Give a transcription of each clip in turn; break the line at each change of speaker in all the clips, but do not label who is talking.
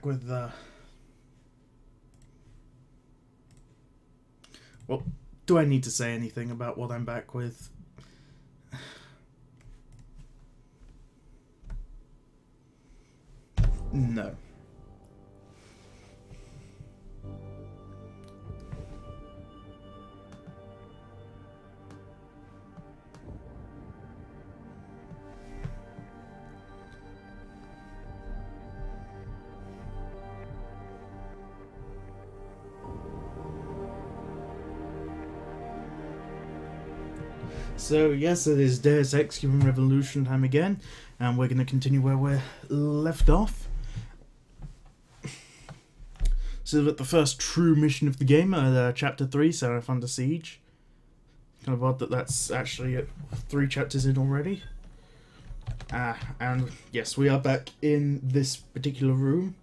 back with well, do I need to say anything about what I'm back with? No. So yes, it is Deus Ex Human Revolution time again, and we're going to continue where we're left off. So at the first true mission of the game, Chapter 3, Seraph Under Siege. Kind of odd that that's actually 3 chapters in already. And yes, we are back in this particular room.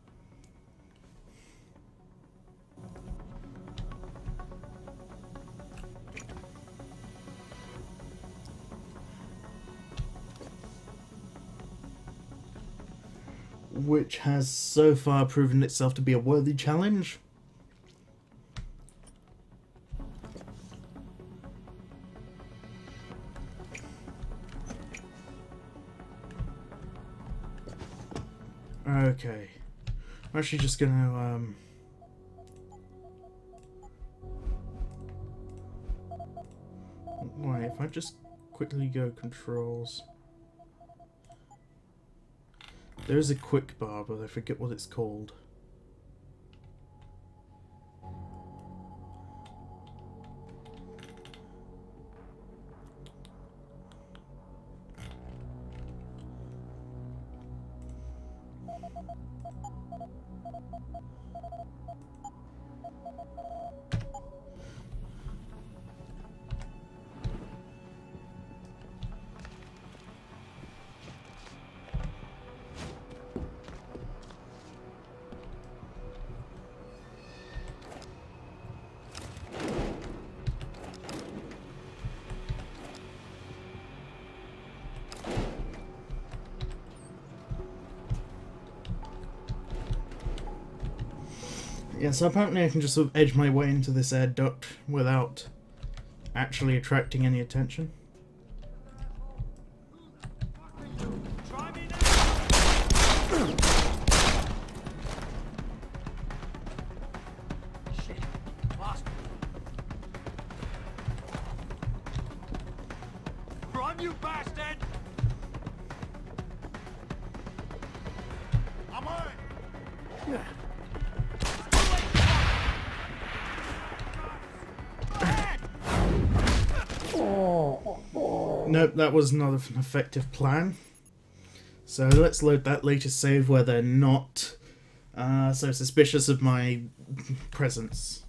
Which has so far proven itself to be a worthy challenge. Okay, I'm actually just gonna wait, if I just quickly go controls. There is a quick bar, but I forget what it's called. Yeah, so apparently I can just sort of edge my way into this air duct without actually attracting any attention.
Run, you bastard! I'm on!
Nope, that was not an effective plan. So let's load that latest save where they're not so suspicious of my presence.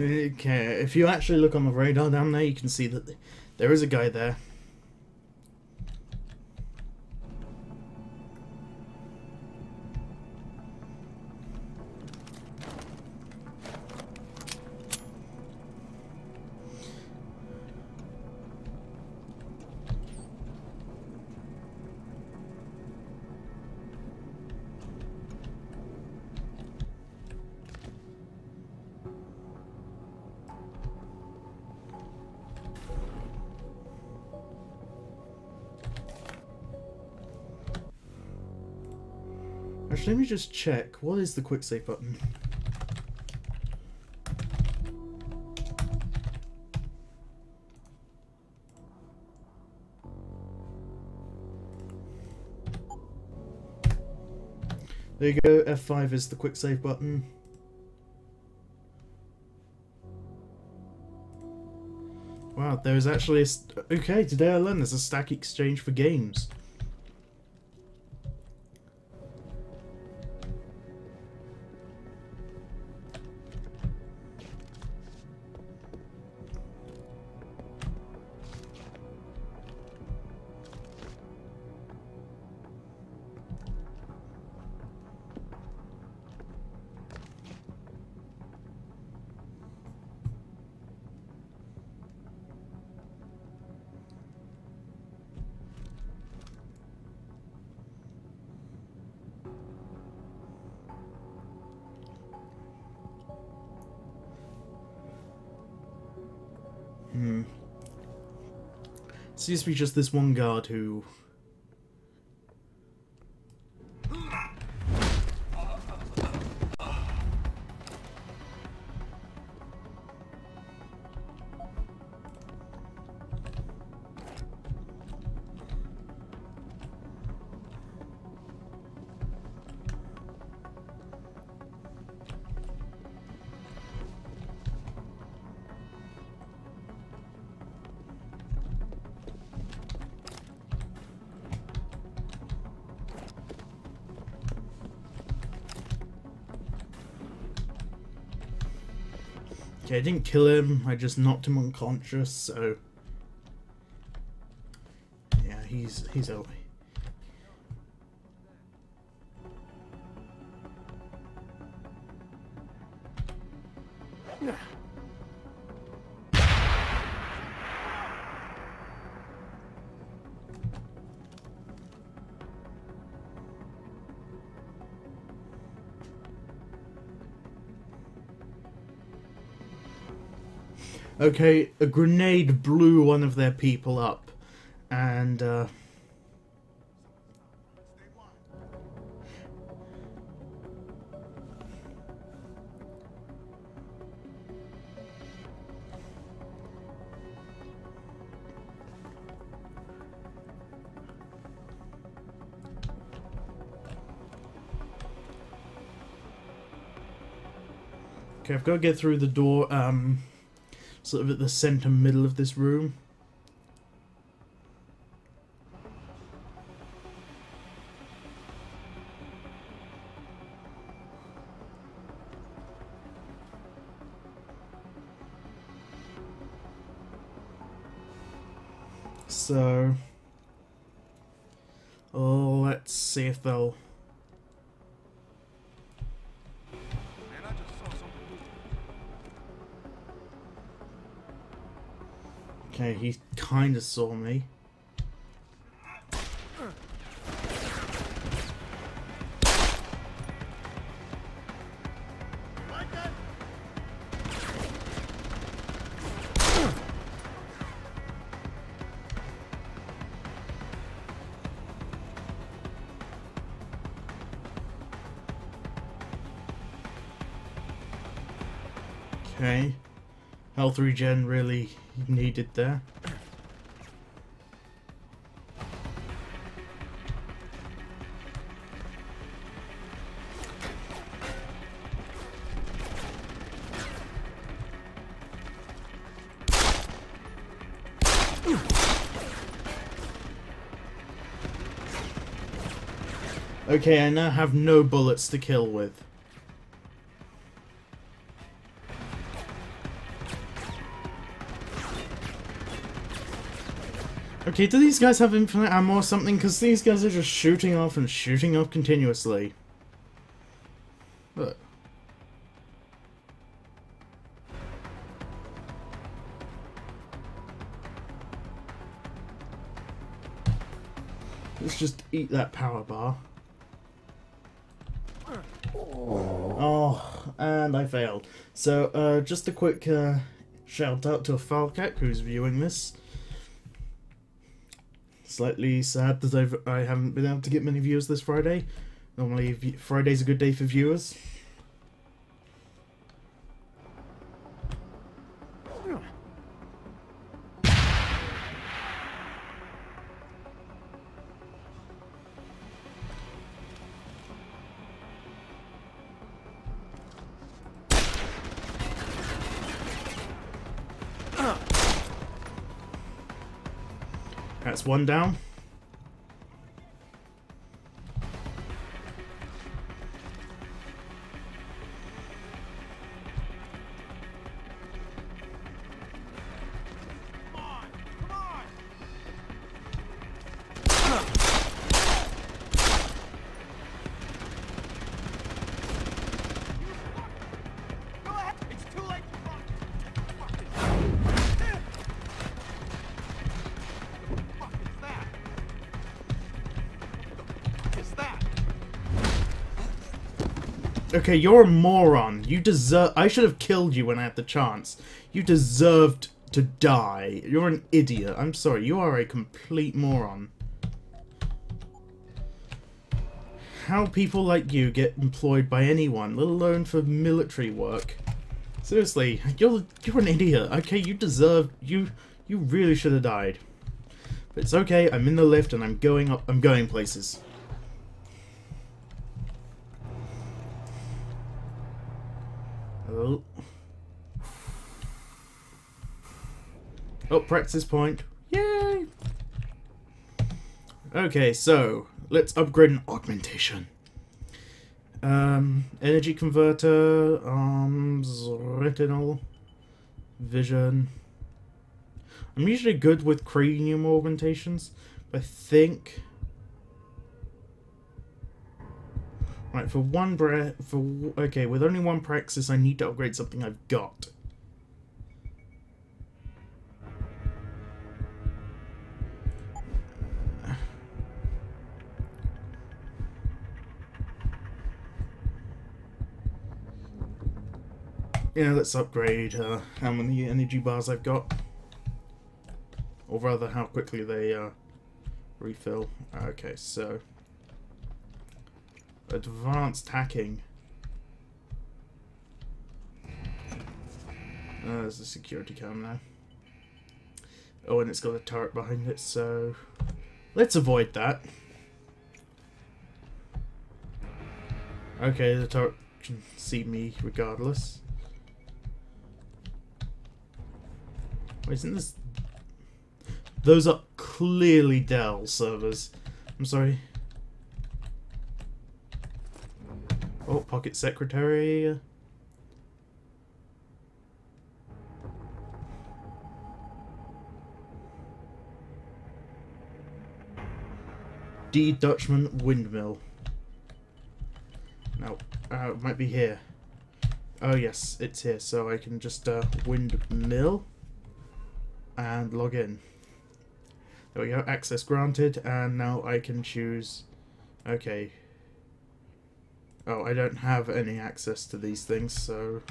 Okay, if you actually look on the radar down there, you can see that there is a guy there. Actually, let me just check. What is the quick save button? There you go, F5 is the quick save button. Wow, there is actually a... Okay, today I learned there's a stack exchange for games. Seems to be just this one guard who... Okay, I didn't kill him, I just knocked him unconscious, so... yeah, he's over. Okay, a grenade blew one of their people up, and okay, I've got to get through the door, sort of at the center middle of this room. So, oh, let's see if they'll... Okay, he kind of saw me. Okay, health regen really needed there. Okay, I now have no bullets to kill with. Okay, do these guys have infinite ammo or something? Because these guys are just shooting off and shooting off continuously. Look. Let's just eat that power bar. Oh, and I failed. So, just a quick shout out to Falcat who's viewing this. Slightly sad that I haven't been able to get many viewers this Friday. Normally Friday's a good day for viewers. That's one down. Okay, you're a moron. You deserve... I should have killed you when I had the chance. You deserved to die. You're an idiot. I'm sorry. You are a complete moron. How people like you get employed by anyone, let alone for military work. Seriously, you're an idiot. Okay, you deserve... You really should have died. But it's okay, I'm in the lift and I'm going up... I'm going places. Oh. Oh, practice point. Yay! Okay, so... Let's upgrade an augmentation. Energy converter, arms, retinal, vision. I'm usually good with cranium augmentations, but I think... Right, for one okay, with only one praxis, I need to upgrade something I've got. Yeah, let's upgrade how many energy bars I've got. Or rather, how quickly they refill. Okay, so... Advanced hacking. There's a security cam now. Oh, and it's got a turret behind it, so... Let's avoid that. Okay, the turret can see me regardless. Isn't this... Those are clearly Dell servers. I'm sorry. Oh, pocket secretary. D. Dutchman windmill. No, it might be here. Oh yes, it's here. So I can just windmill. And log in. There we go, access granted, and now I can choose... Okay. Oh, I don't have any access to these things, so...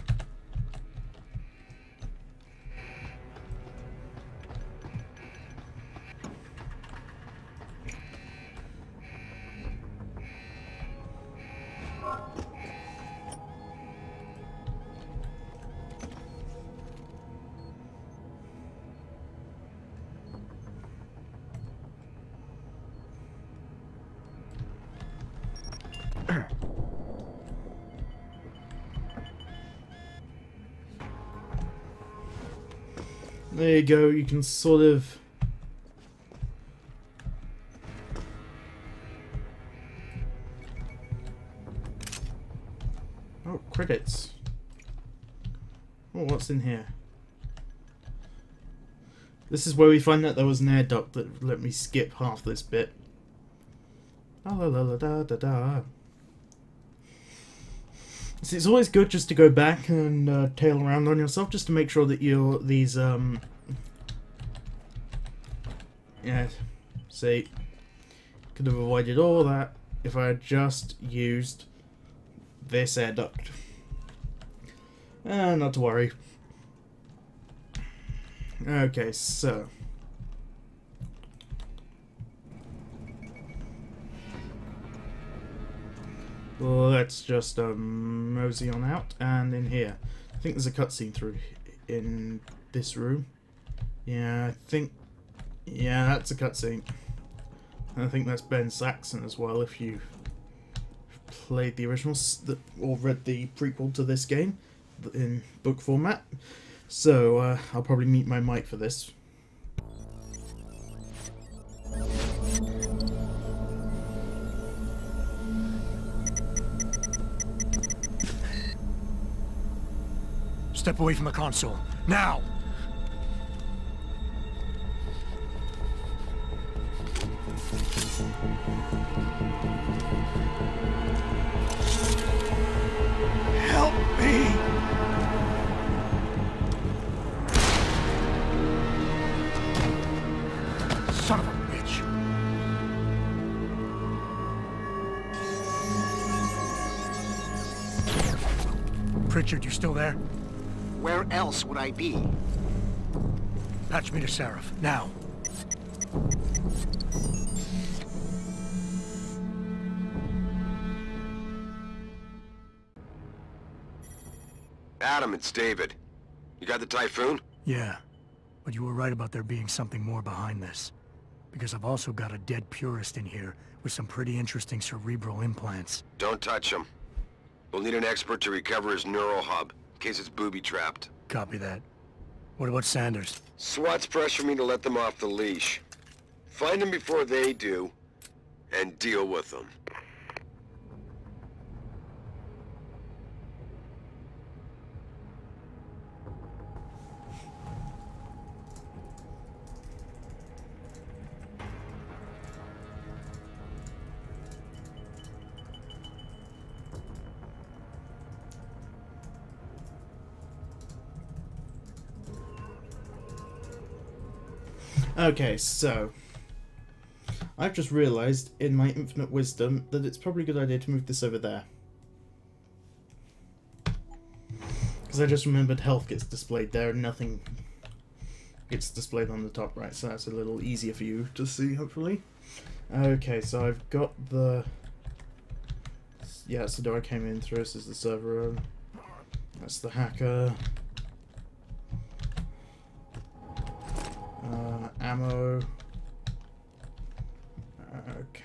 There you go, you can sort of... Oh, credits. Oh, what's in here? This is where we find out there was an air duct that let me skip half this bit. La la la la da da da. So it's always good just to go back and tail around on yourself just to make sure that you're these yeah, see, could have avoided all that if I had just used this air duct. Not to worry. Okay, so let's just mosey on out, and in here, I think there's a cutscene through in this room. Yeah, I think, yeah, that's a cutscene. And I think that's Ben Saxon as well, if you played the originals or read the prequel to this game in book format. So I'll probably mute my mic for this.
Step away from the console. Now! Help me! Son of a bitch! Pritchard, you still there?
Where else would I be?
Patch me to Seraph, now.
Adam, it's David. You got the Typhoon?
Yeah, but you were right about there being something more behind this. Because I've also got a dead purist in here with some pretty interesting cerebral implants.
Don't touch him. We'll need an expert to recover his neural hub, in case it's booby-trapped.
Copy that. What about Sanders?
SWAT's pressure me to let them off the leash. Find them before they do, and deal with them.
Okay, so I've just realised in my infinite wisdom that it's probably a good idea to move this over there. Because I just remembered health gets displayed there and nothing gets displayed on the top right, so that's a little easier for you to see, hopefully. Okay, so I've got the... Yeah, that's the door I came in through. This is the server room. That's the hacker. Ammo. Okay.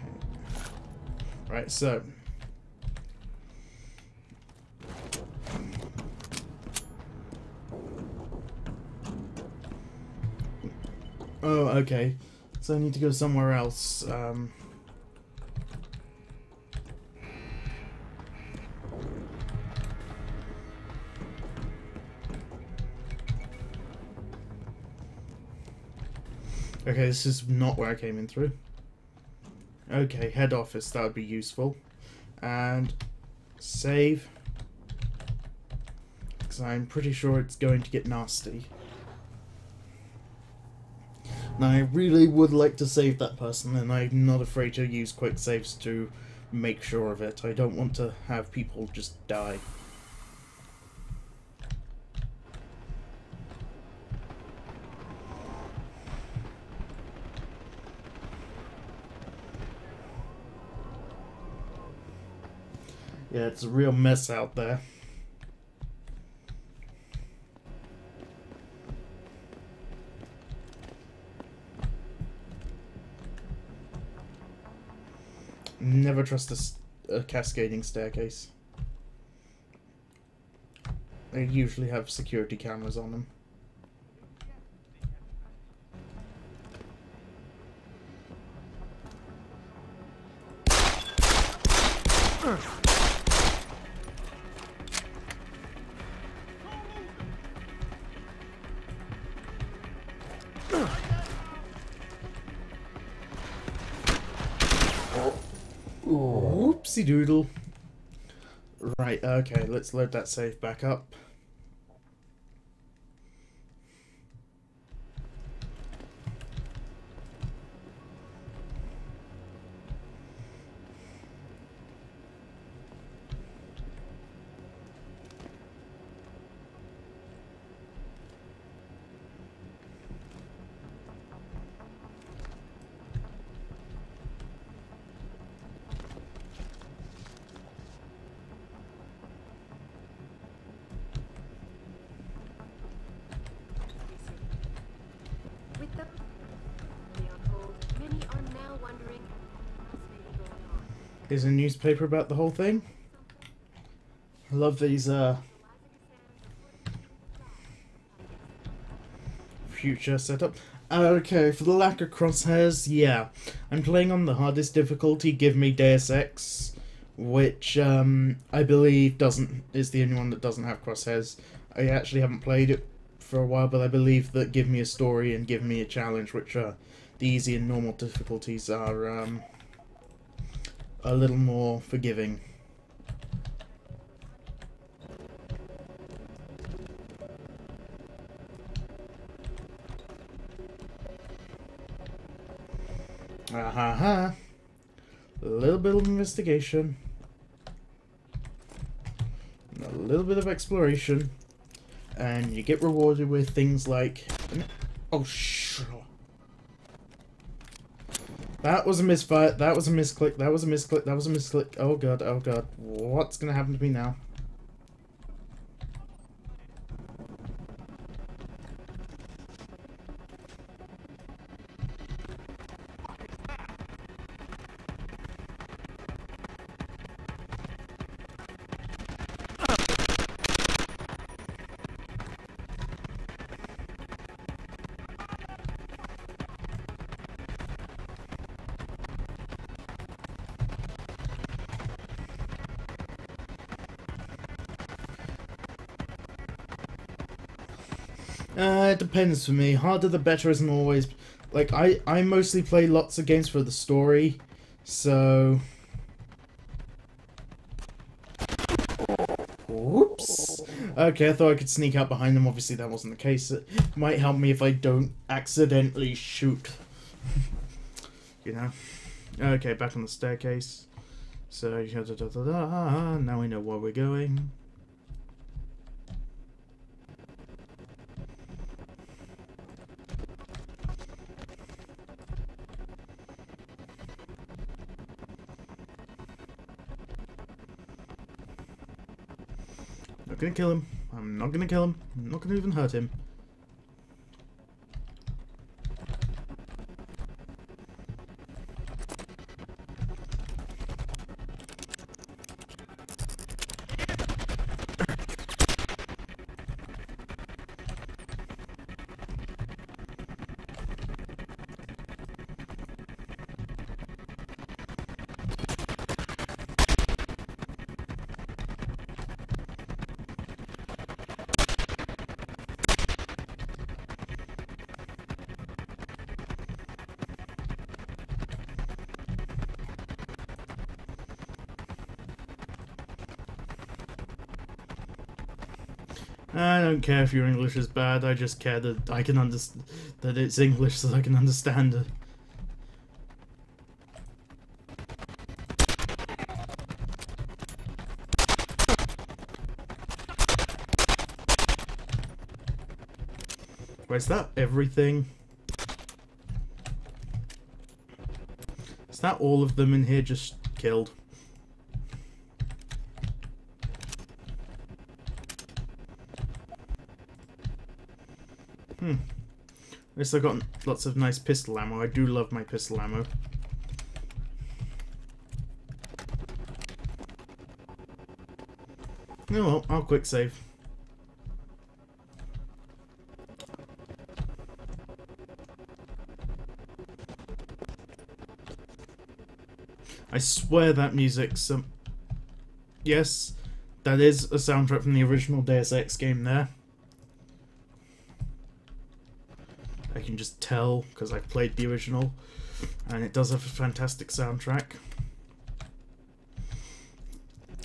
Right, so. Oh, okay. So I need to go somewhere else. Okay, this is not where I came in through. Okay, head office, that would be useful. And save. Because I'm pretty sure it's going to get nasty. Now, I really would like to save that person, and I'm not afraid to use quick saves to make sure of it. I don't want to have people just die. Yeah, it's a real mess out there. Never trust a cascading staircase. They usually have security cameras on them. Oopsie doodle. Right, okay, let's load that save back up. Here's a newspaper about the whole thing. I love these future setup. Okay, for the lack of crosshairs, yeah. I'm playing on the hardest difficulty, give me Deus Ex, which I believe is the only one that doesn't have crosshairs. I actually haven't played it for a while, but I believe that Give Me a Story and Give Me a Challenge, which are the easy and normal difficulties, are a little more forgiving. A little bit of investigation, and a little bit of exploration, and you get rewarded with things like Oh, that was a misfire. That was a misclick. That was a misclick. That was a misclick. Oh god, oh god. What's gonna happen to me now? It depends for me. Harder the better isn't always... Like, I mostly play lots of games for the story, so... Whoops. Okay, I thought I could sneak out behind them. Obviously, that wasn't the case. It might help me if I don't accidentally shoot. You know? Okay, back on the staircase. So, now we know where we're going. Not gonna kill him. I'm not gonna kill him. I'm not gonna even hurt him. I don't care if your English is bad, I just care that I can understand that it's English so I can understand it. Wait, is that everything? Is that all of them in here just killed? At least I got lots of nice pistol ammo. I do love my pistol ammo. Oh well, I'll quick save. I swear that music yes, that is a soundtrack from the original Deus Ex game there. I can just tell because I've played the original, and it does have a fantastic soundtrack.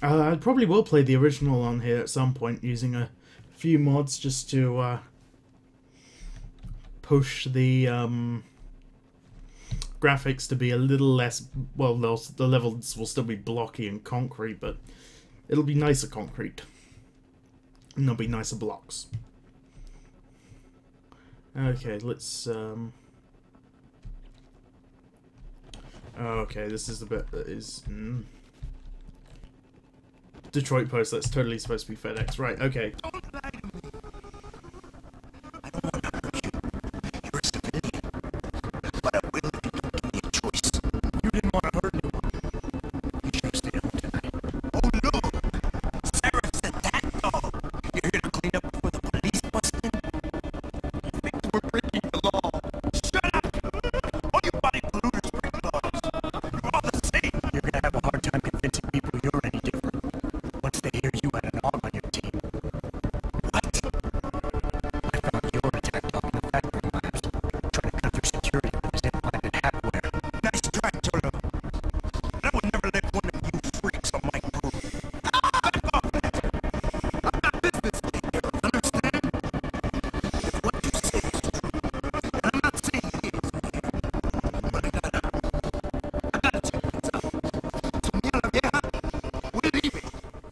I probably will play the original on here at some point using a few mods just to push the graphics to be a little less, well, the levels will still be blocky and concrete, but it'll be nicer concrete. And there'll be nicer blocks. Okay, let's okay, this is the bit that is Detroit Post. That's totally supposed to be FedEx, right? Okay.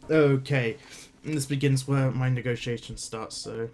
Okay, and this begins where my negotiation starts, so...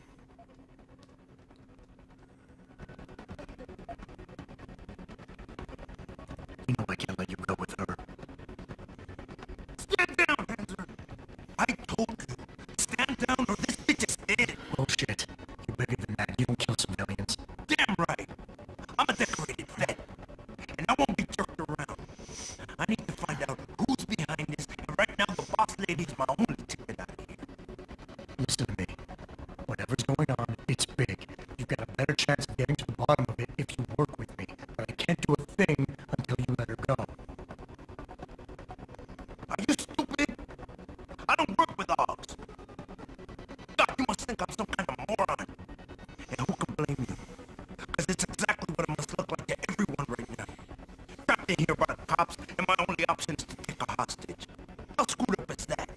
cops think I'm some kind of moron. And who can blame you? Because it's exactly what it must look like to everyone right now. Trapped in here by the cops, and my only option is to take a hostage. How screwed up is that?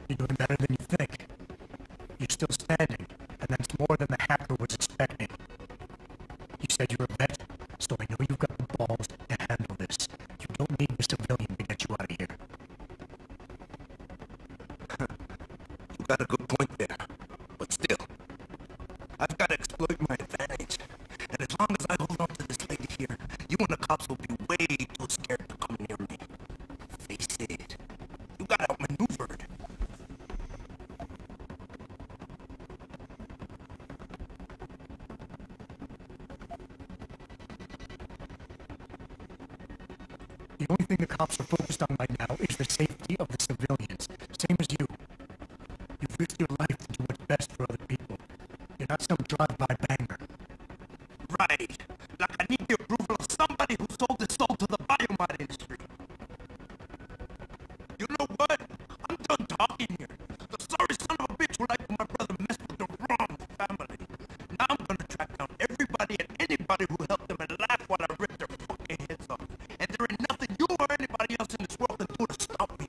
You're doing better than you think. You're still standing, and that's more than the hacker was expecting. You said you're a vet, so I know you've got the balls to handle this. You don't need the civilian to get you out of here.
You got a good point there. But still, I've got to exploit my advantage. And as long as I hold on to this lady here, you and the cops will be way too scared to come near me. Face it. You got outmaneuvered.
The only thing the cops are focused on right now is the safety of the civilians. Same as you. You've risked your life to do what's best for other people. You're not some drive-by banger.
Right. Like I need the approval of somebody who sold his soul to the biomod industry. You know what? I'm done talking here. The sorry son of a bitch who liked my brother messed with the wrong family. Now I'm gonna track down everybody and anybody who helped them and laugh while I rip their fucking heads off. And there ain't nothing you or anybody else in this world can do to stop me.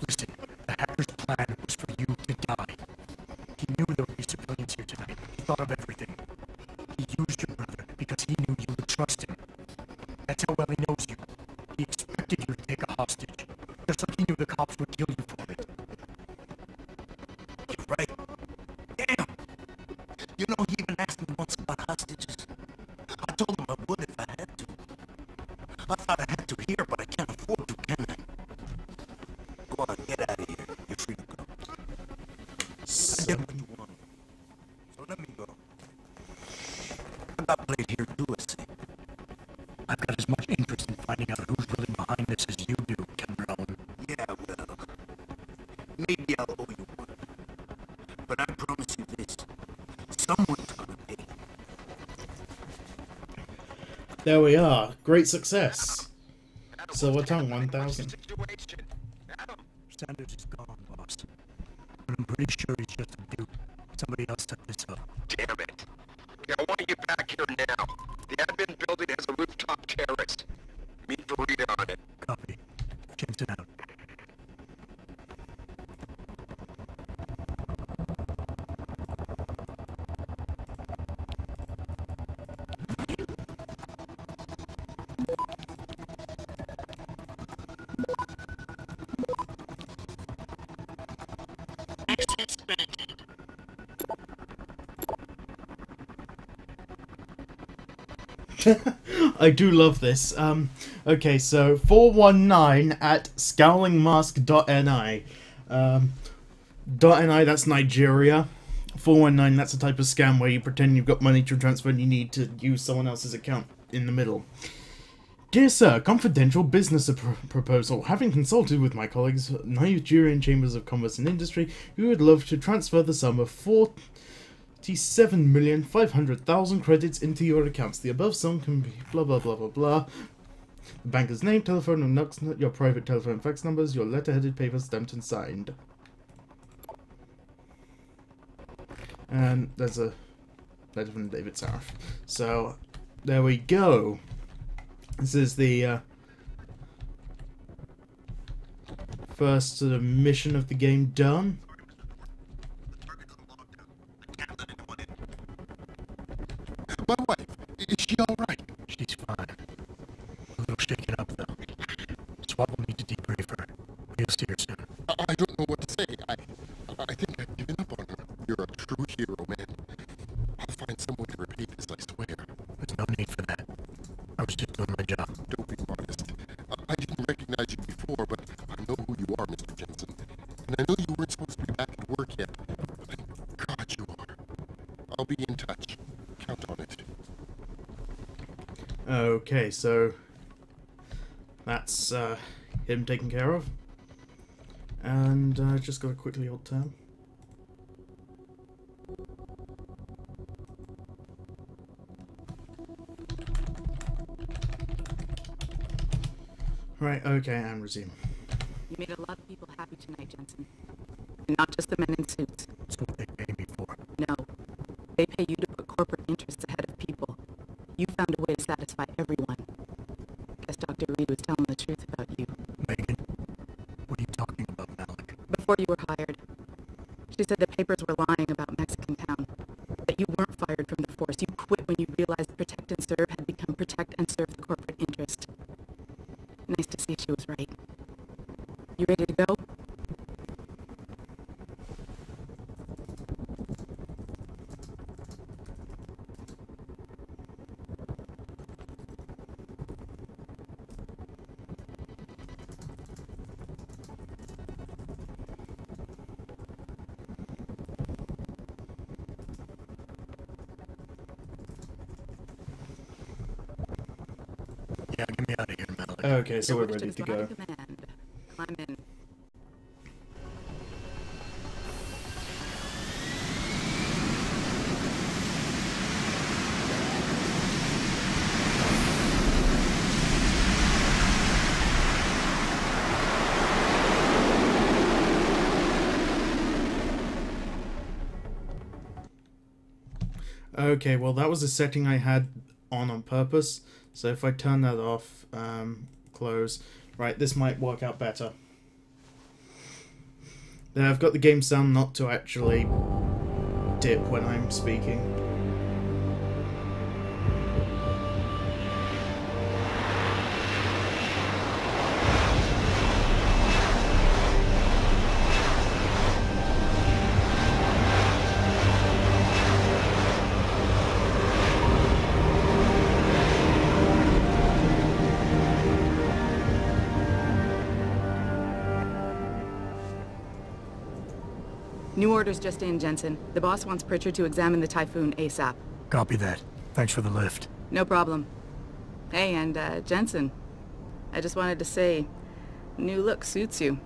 Listen, the hacker's plan was for you to die. He knew there would be civilians here tonight. He thought of everything. He used your brother because he knew you would trust him. That's how well he knows you. He expected you to take a hostage. Just like he knew the cops would kill you for it.
You're right. Damn! You know, he even asked me once about hostages. I told him I would if I had to. I thought I had to here, but I can't afford to, can I? Go on, get out of here. You're free to go. I did what you wanted. So let me go. I got played here too, I see.
I've got as much interest in finding out who's really behind this as you do, Cameron.
Yeah, well, maybe I'll owe you one. But I promise you this. Someone's gonna pay.
There we are. Great success. Silver tongue 1000.
Sanders is gone, boss. But I'm pretty sure he's just a dude. Somebody else set this up.
Damn it. Yeah, I want you back here now. The admin building has a rooftop terrace. Meet Farida on it.
Copy. Jensen out.
Access granted.
I do love this. Okay, so 419 at scowlingmask.ni. .ni, that's Nigeria. 419, that's a type of scam where you pretend you've got money to transfer and you need to use someone else's account in the middle. Dear Sir, confidential business proposal. Having consulted with my colleagues, Nigerian Chambers of Commerce and Industry, we would love to transfer the sum of 47,500,000 credits into your accounts. The above sum can be blah blah blah blah blah. The banker's name, telephone, and your private telephone fax numbers, your letterheaded paper stamped and signed. And there's a letter from David Saraf. So, there we go. This is the first sort of mission of the game done.
My wife, is she alright?
She's fine. A little shaken up, though. Swab will need to debrief her. We'll see her soon.
I don't know what to say. I think I've given up on her. You're a true hero, man. I'll find some way to repay this, I swear.
There's no need for that. I was just doing my job.
Don't be modest. I didn't recognize you before, but I know who you are, Mr. Jensen. And I know you weren't supposed to be back at work yet. But God, you are. I'll be in touch. Count on it.
Okay, so That's him taken care of. And just gotta quickly hold tab. Right, okay, and resume.
You made a lot of people happy tonight, Jensen. And not just the men in suits.
That's what they pay me for.
No. They pay you to put corporate interests ahead of people. You found a way to satisfy everyone. Guess Dr. Reed was telling the truth about you.
Megan? What are you talking about, Malik?
Before you were hired, she said the papers were lying about Mexican Town. That you weren't fired from the force. You quit when you realized Protect and Serve had become Protect and Serve the corporate interest. Nice to see she was right. You ready to go?
Yeah, get me out of here, Malik.
Okay, so we're
Your
ready
worship
to
is
go.
my command. Climb in.
Okay, well that was a setting I had on purpose. So if I turn that off, close. Right, this might work out better. Then I've got the game sound not to actually dip when I'm speaking.
New orders just in, Jensen. The boss wants Pritchard to examine the Typhoon ASAP.
Copy that. Thanks for the lift.
No problem. Hey, and Jensen, I just wanted to say, new look suits you.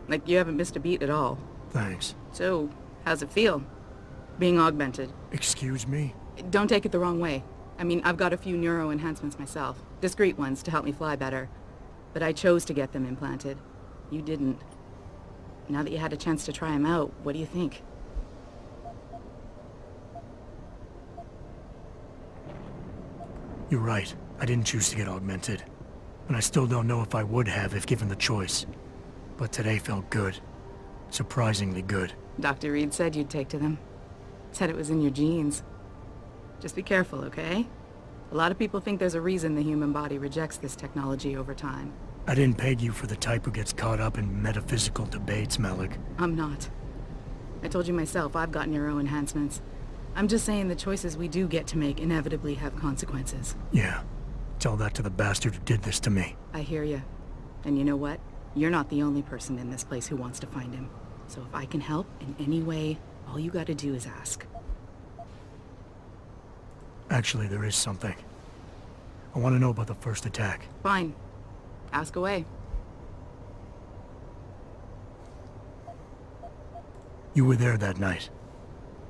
Like you haven't missed a beat at all.
Thanks.
So, how's it feel? Being augmented.
Excuse me?
Don't take it the wrong way. I mean, I've got a few neuro enhancements myself. Discreet ones to help me fly better. But I chose to get them implanted. You didn't. Now that you had a chance to try them out, what do you think?
You're right. I didn't choose to get augmented. And I still don't know if I would have if given the choice. But today felt good. Surprisingly good.
Dr. Reed said you'd take to them. Said it was in your genes. Just be careful, okay? A lot of people think there's a reason the human body rejects this technology over time.
I didn't peg you for the type who gets caught up in metaphysical debates, Malik.
I'm not. I told you myself, I've got neuro enhancements. I'm just saying the choices we do get to make inevitably have consequences.
Yeah. Tell that to the bastard who did this to me.
I hear you. And you know what? You're not the only person in this place who wants to find him. So if I can help in any way, all you gotta do is ask.
Actually, there is something. I want to know about the first attack.
Fine. Ask away.
You were there that night.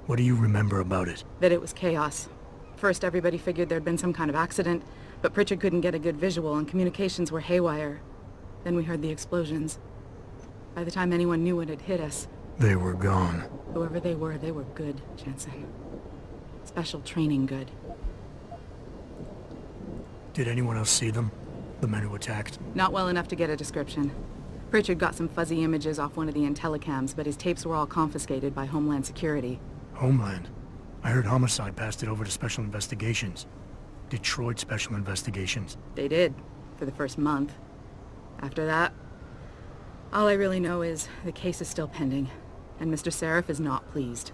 What do you remember about it?
That it was chaos. First, everybody figured there'd been some kind of accident, but Pritchard couldn't get a good visual and communications were haywire. Then we heard the explosions. By the time anyone knew what had hit us...
They were gone.
Whoever they were good, Jensen. Special training good.
Did anyone else see them? The men who attacked?
Not well enough to get a description. Pritchard got some fuzzy images off one of the Intellicams, but his tapes were all confiscated by Homeland Security.
Homeland? I heard Homicide passed it over to Special Investigations. Detroit Special Investigations.
They did, for the first month. After that, all I really know is the case is still pending, and Mr. Seraph is not pleased.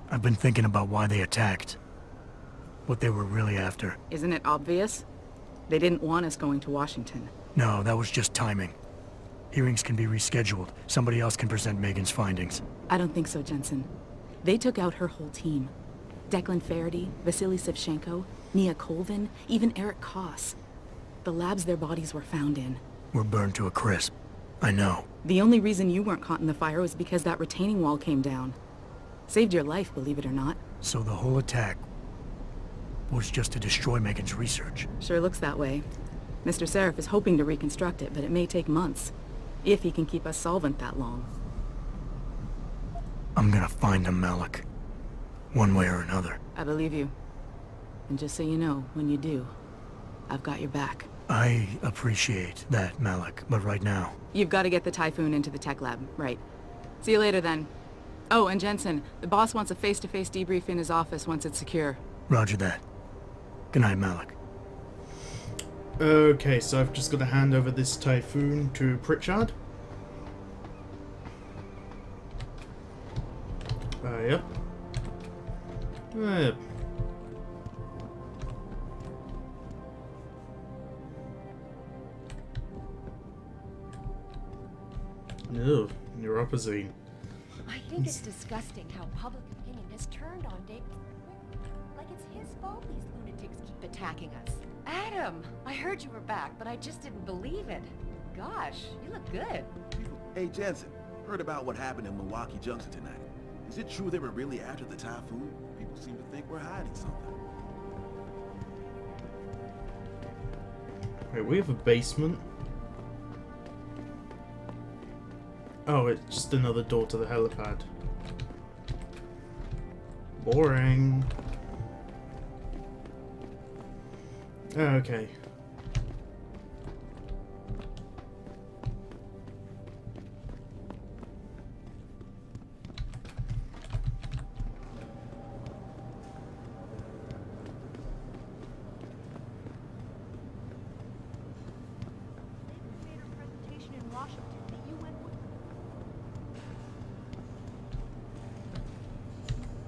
I've been thinking about why they attacked. What they were really after.
Isn't it obvious? They didn't want us going to Washington.
No, that was just timing. Hearings can be rescheduled. Somebody else can present Megan's findings.
I don't think so, Jensen. They took out her whole team. Declan Faraday, Vasily Savchenko, Nia Colvin, even Eric Koss. The labs their bodies were found in.
We're burned to a crisp. I know.
The only reason you weren't caught in the fire was because that retaining wall came down. Saved your life, believe it or not.
So the whole attack was just to destroy Megan's research.
Sure looks that way. Mr. Seraph is hoping to reconstruct it, but it may take months. If he can keep us solvent that long.
I'm gonna find him, Malik. One way or another.
I believe you. And just so you know, when you do, I've got your back.
I appreciate that, Malik, but right now...
You've got to get the Typhoon into the tech lab, right. See you later then. Oh, and Jensen, the boss wants a face-to-face debrief in his office once it's secure.
Roger that. Good night, Malik.
Okay, so I've just got to hand over this Typhoon to Pritchard. Yep. Yep. Ew, neuropazine.
I think it's disgusting how public opinion has turned on David. Like it's his fault these lunatics keep attacking us. Adam, I heard you were back, but I just didn't believe it. Gosh, you look good.
Hey, Jensen, heard about what happened in Milwaukee Junction tonight. Is it true they were really after the Typhoon? People seem to think we're hiding something.
Wait, we have a basement? Oh, it's just another door to the helipad. Boring. Okay.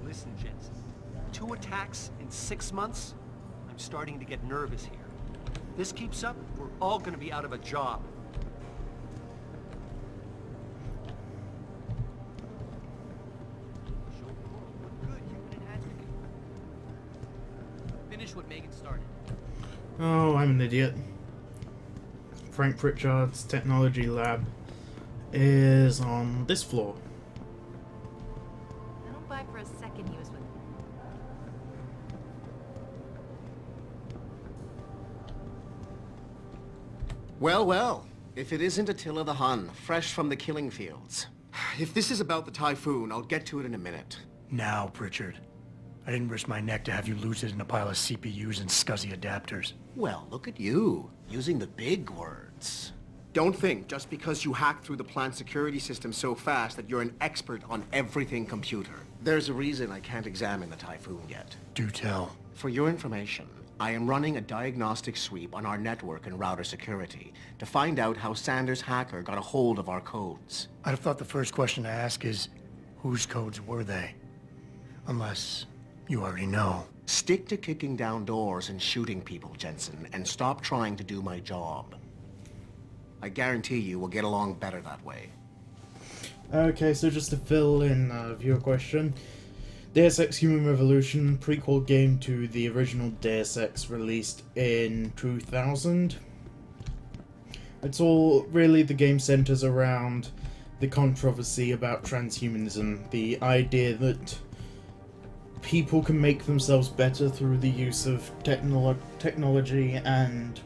Listen, Jensen. 2 attacks in 6 months? I'm starting to get nervous here. This keeps up, we're all gonna be out of a job. Finish what Megan started.
Oh, I'm an idiot. Frank Pritchard's technology lab is on this floor.
I don't buy for a second he was with
Well, well. If it isn't Attila the Hun, fresh from the killing fields. If this is about the Typhoon, I'll get to it in a minute.
Now, Pritchard. I didn't risk my neck to have you lose it in a pile of CPUs and scuzzy adapters.
Well, look at you, using the big words. Don't think just because you hacked through the plant security system so fast that you're an expert on everything computer. There's a reason I can't examine the Typhoon yet.
Do tell.
For your information, I am running a diagnostic sweep on our network and router security to find out how Sanders' hacker got a hold of our codes.
I'd have thought the first question to ask is, whose codes were they? Unless you already know.
Stick to kicking down doors and shooting people, Jensen, and stop trying to do my job. I guarantee you we'll get along better that way.
Okay, so just to fill in a viewer question. Deus Ex Human Revolution, prequel game to the original Deus Ex released in 2000. It's all, really the game centers around the controversy about transhumanism, the idea that people can make themselves better through the use of technology and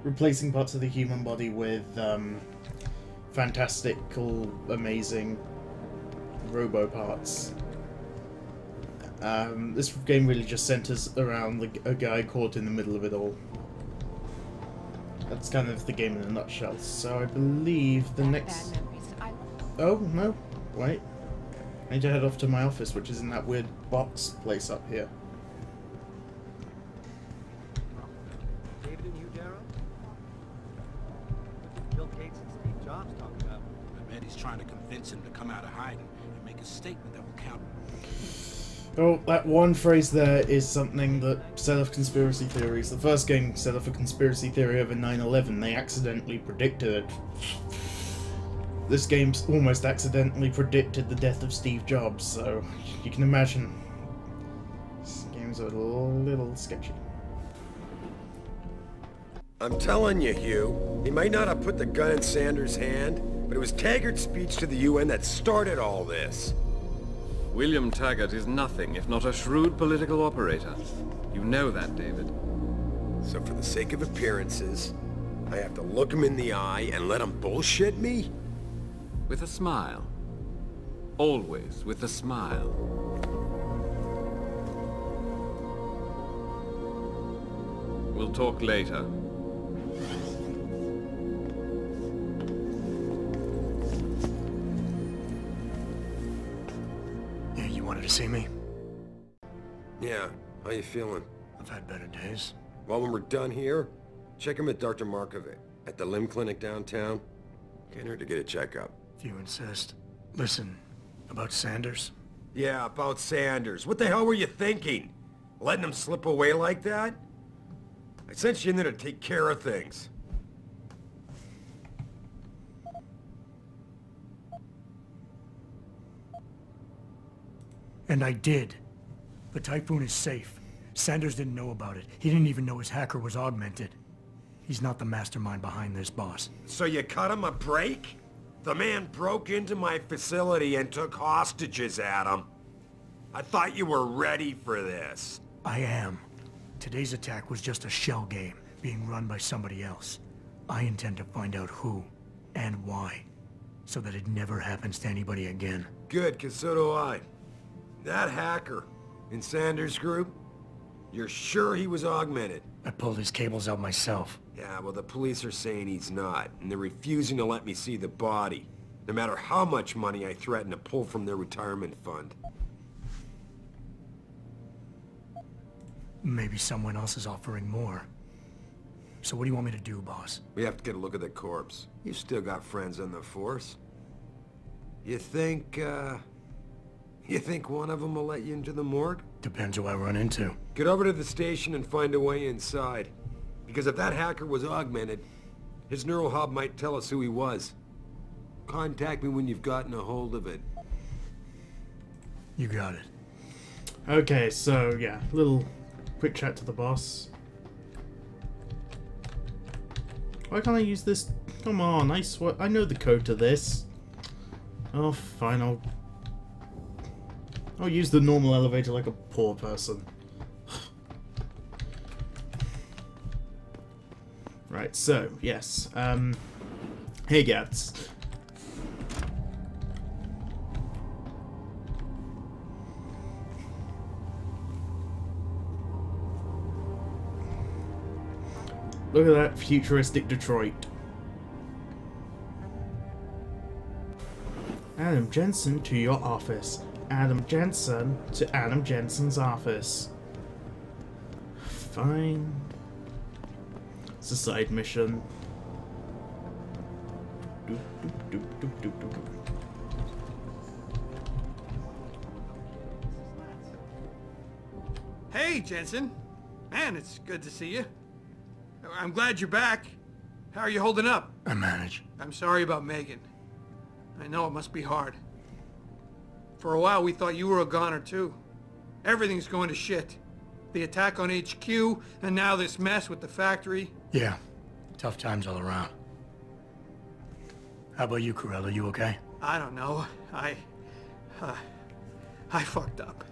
replacing parts of the human body with fantastical, amazing robo parts. This game really just centers around a guy caught in the middle of it all. That's kind of the game in a nutshell. So I believe the next... Oh, no. Wait. I need to head off to my office, which is in that weird box place up here.
David and you, Darrow? What did Bill Gates and Steve Jobs talk about?
I bet he's trying to convince him to come out of hiding and make a statement that will count.
Oh, that one phrase there is something that set off conspiracy theories. The first game set off a conspiracy theory over 9/11. They accidentally predicted it. This game's almost accidentally predicted the death of Steve Jobs, so you can imagine. This game's a little sketchy.
I'm telling you, Hugh, he might not have put the gun in Sanders' hand, but it was Taggart's speech to the UN that started all this.
William Taggart is nothing if not a shrewd political operator. You know that, David.
So for the sake of appearances, I have to look him in the eye and let him bullshit me?
With a smile. Always with a smile. We'll talk later.
Yeah, you wanted to see me?
Yeah, how you feeling?
I've had better days.
Well, when we're done here, check him at Dr. Markovic at the limb clinic downtown. Can't hurt to get a checkup.
If you insist. Listen, about Sanders?
Yeah, about Sanders. What the hell were you thinking? Letting him slip away like that? I sent you in there to take care of things.
And I did. The Typhoon is safe. Sanders didn't know about it. He didn't even know his hacker was augmented. He's not the mastermind behind this, boss.
So you cut him a break? The man broke into my facility and took hostages, Adam. I thought you were ready for this.
I am. Today's attack was just a shell game, being run by somebody else. I intend to find out who and why, so that it never happens to anybody again.
Good, 'cause so do I. That hacker in Sanders' group, you're sure he was augmented?
I pulled his cables out myself.
Yeah, well, the police are saying he's not, and they're refusing to let me see the body, no matter how much money I threaten to pull from their retirement fund.
Maybe someone else is offering more. So what do you want me to do, boss?
We have to get a look at the corpse. You still got friends on the force. You think one of them will let you into the morgue?
Depends who I run into.
Get over to the station and find a way inside. Because if that hacker was augmented, his neural hub might tell us who he was. Contact me when you've gotten a hold of it.
You got it.
Okay, so yeah, little quick chat to the boss. Why can't I use this? Come on, I know the code to this. Oh, fine, I'll use the normal elevator like a poor person. Right, so, yes. Hey, Gats. Look at that futuristic Detroit. Adam Jensen to your office. Adam Jensen to Adam Jensen's office. Fine. It's a side mission. Doop, doop, doop, doop, doop, doop, doop.
Hey, Jensen. Man, it's good to see you. I'm glad you're back. How are you holding up?
I manage.
I'm sorry about Megan. I know it must be hard. For a while, we thought you were a goner, too. Everything's going to shit. The attack on HQ, and now this mess with the factory.
Yeah. Tough times all around. How about you, Corella? You okay?
I don't know. I fucked up.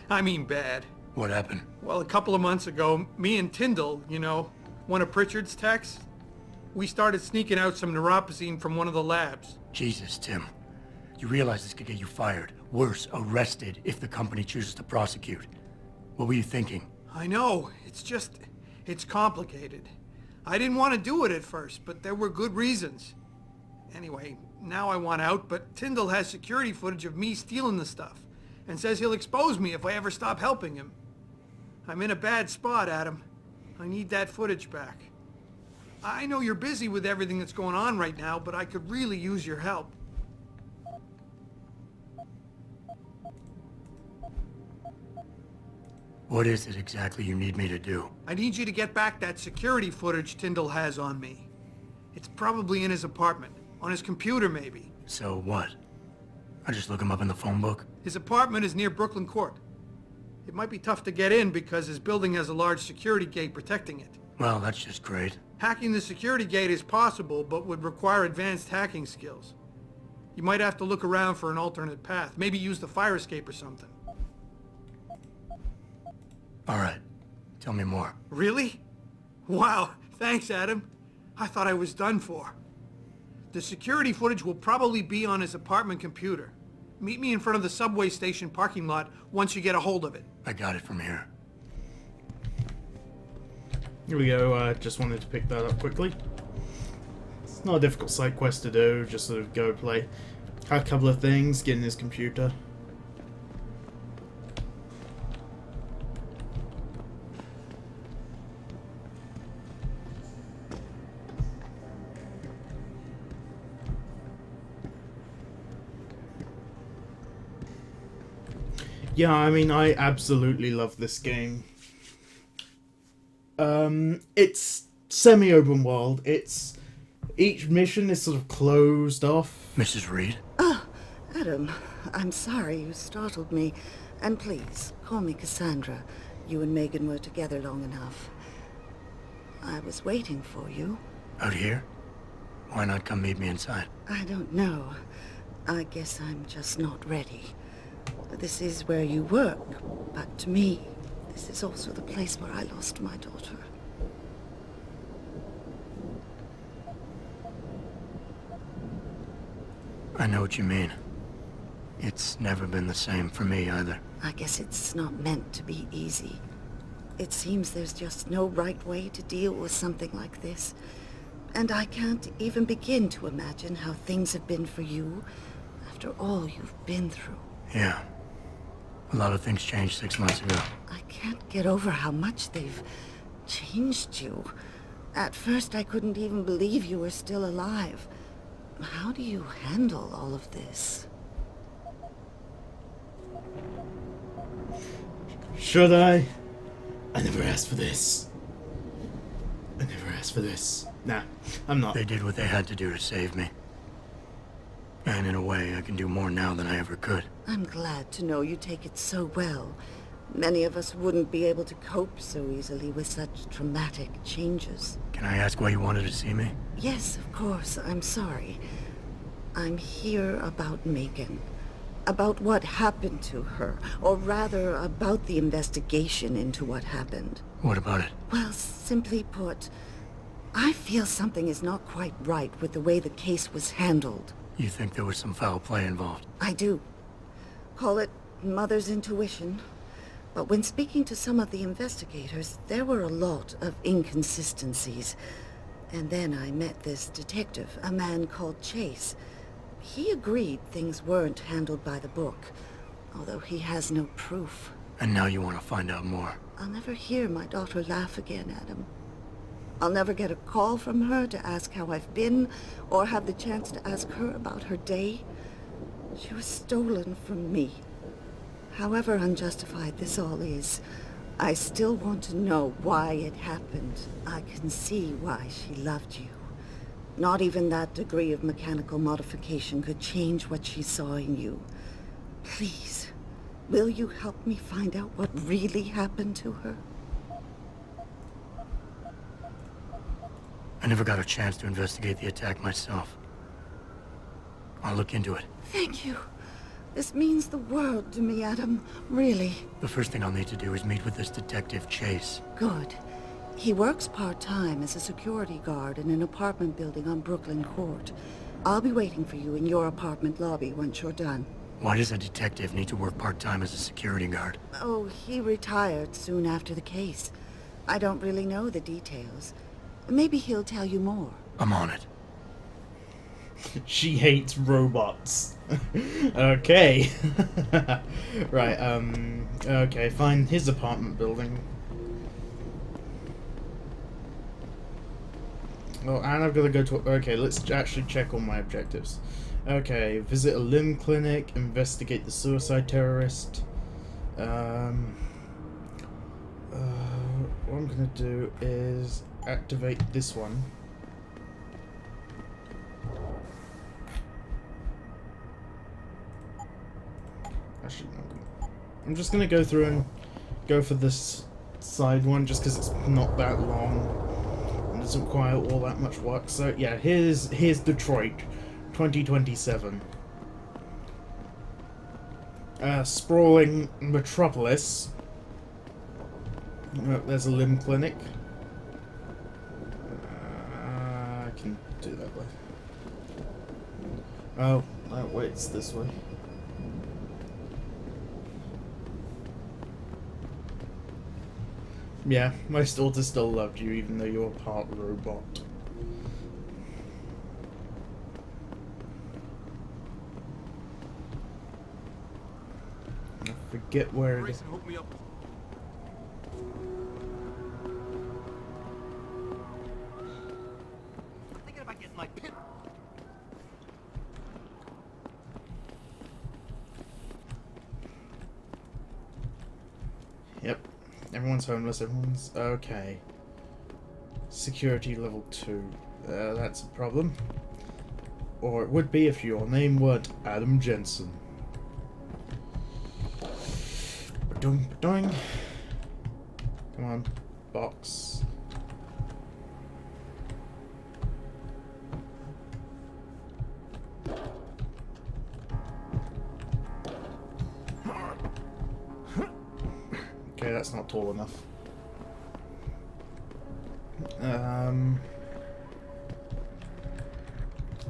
I mean bad.
What happened?
Well, a couple of months ago, me and Tyndall, you know, one of Pritchard's techs, we started sneaking out some neuropozyne from one of the labs.
Jesus, Tim. You realize this could get you fired. Worse, arrested if the company chooses to prosecute. What were you thinking?
I know. It's complicated. I didn't want to do it at first, but there were good reasons. Anyway, now I want out, but Tyndall has security footage of me stealing the stuff, and says he'll expose me if I ever stop helping him. I'm in a bad spot, Adam. I need that footage back. I know you're busy with everything that's going on right now, but I could really use your help.
What is it exactly you need me to do?
I need you to get back that security footage Tyndall has on me. It's probably in his apartment. On his computer, maybe.
So what? I just look him up in the phone book?
His apartment is near Brooklyn Court. It might be tough to get in because his building has a large security gate protecting it.
Well, that's just great.
Hacking the security gate is possible, but would require advanced hacking skills. You might have to look around for an alternate path. Maybe use the fire escape or something.
All right. Tell me more.
Really? Wow, thanks, Adam. I thought I was done for. The security footage will probably be on his apartment computer. Meet me in front of the subway station parking lot once you get a hold of it.
I got it from here.
Here we go, just wanted to pick that up quickly. It's not a difficult side quest to do, just sort of go play. Have a couple of things, get in his computer. Yeah, I mean, I absolutely love this game. It's semi-open world. Each mission is sort of closed off.
Mrs. Reed?
Oh, Adam, I'm sorry you startled me. And please, call me Cassandra. You and Megan were together long enough. I was waiting for you.
Out here? Why not come meet me inside?
I don't know. I guess I'm just not ready. This is where you work, but to me, this is also the place where I lost my daughter.
I know what you mean. It's never been the same for me either.
I guess it's not meant to be easy. It seems there's just no right way to deal with something like this. And I can't even begin to imagine how things have been for you after all you've been through.
Yeah. A lot of things changed 6 months ago.
I can't get over how much they've changed you. At first, I couldn't even believe you were still alive. How do you handle all of this?
Should I? I never asked for this. I never asked for this. Nah, I'm not.
They did what they had to do to save me. And in a way, I can do more now than I ever could.
I'm glad to know you take it so well. Many of us wouldn't be able to cope so easily with such traumatic changes.
Can I ask why you wanted to see me?
Yes, of course. I'm sorry. I'm here about Megan. About what happened to her. Or rather, about the investigation into what happened.
What about it?
Well, simply put, I feel something is not quite right with the way the case was handled.
You think there was some foul play involved?
I do. Call it mother's intuition. But when speaking to some of the investigators, there were a lot of inconsistencies. And then I met this detective, a man called Chase. He agreed things weren't handled by the book, although he has no proof.
And now you want to find out more?
I'll never hear my daughter laugh again, Adam. I'll never get a call from her to ask how I've been, or have the chance to ask her about her day. She was stolen from me. However unjustified this all is, I still want to know why it happened. I can see why she loved you. Not even that degree of mechanical modification could change what she saw in you. Please, will you help me find out what really happened to her?
I never got a chance to investigate the attack myself. I'll look into it.
Thank you. This means the world to me, Adam. Really.
The first thing I'll need to do is meet with this detective, Chase.
Good. He works part-time as a security guard in an apartment building on Brooklyn Court. I'll be waiting for you in your apartment lobby once you're done.
Why does a detective need to work part-time as a security guard?
Oh, he retired soon after the case. I don't really know the details. Maybe he'll tell you more.
I'm on it.
She hates robots. Okay. Right, okay, find his apartment building. Oh, and I've got to go to... Okay, let's actually check all my objectives. Okay, visit a limb clinic, investigate the suicide terrorist. What I'm gonna do is activate this one. Actually, I'm just gonna go through and go for this side one just because it's not that long. I'm doesn't require all that much work. So yeah, here's Detroit, 2027. Sprawling metropolis. Oh, there's a limb clinic. I can do that way. Oh, no, wait, it's this way. Yeah, most authors still loved you even though you're part robot. I forget where it is.
Thinking about getting my pin.
Yep. Everyone's homeless, everyone's... okay. Security level 2. That's a problem. Or it would be if your name weren't Adam Jensen. Ba-doing, ba-doing. Come on. Box. Okay, that's not tall enough.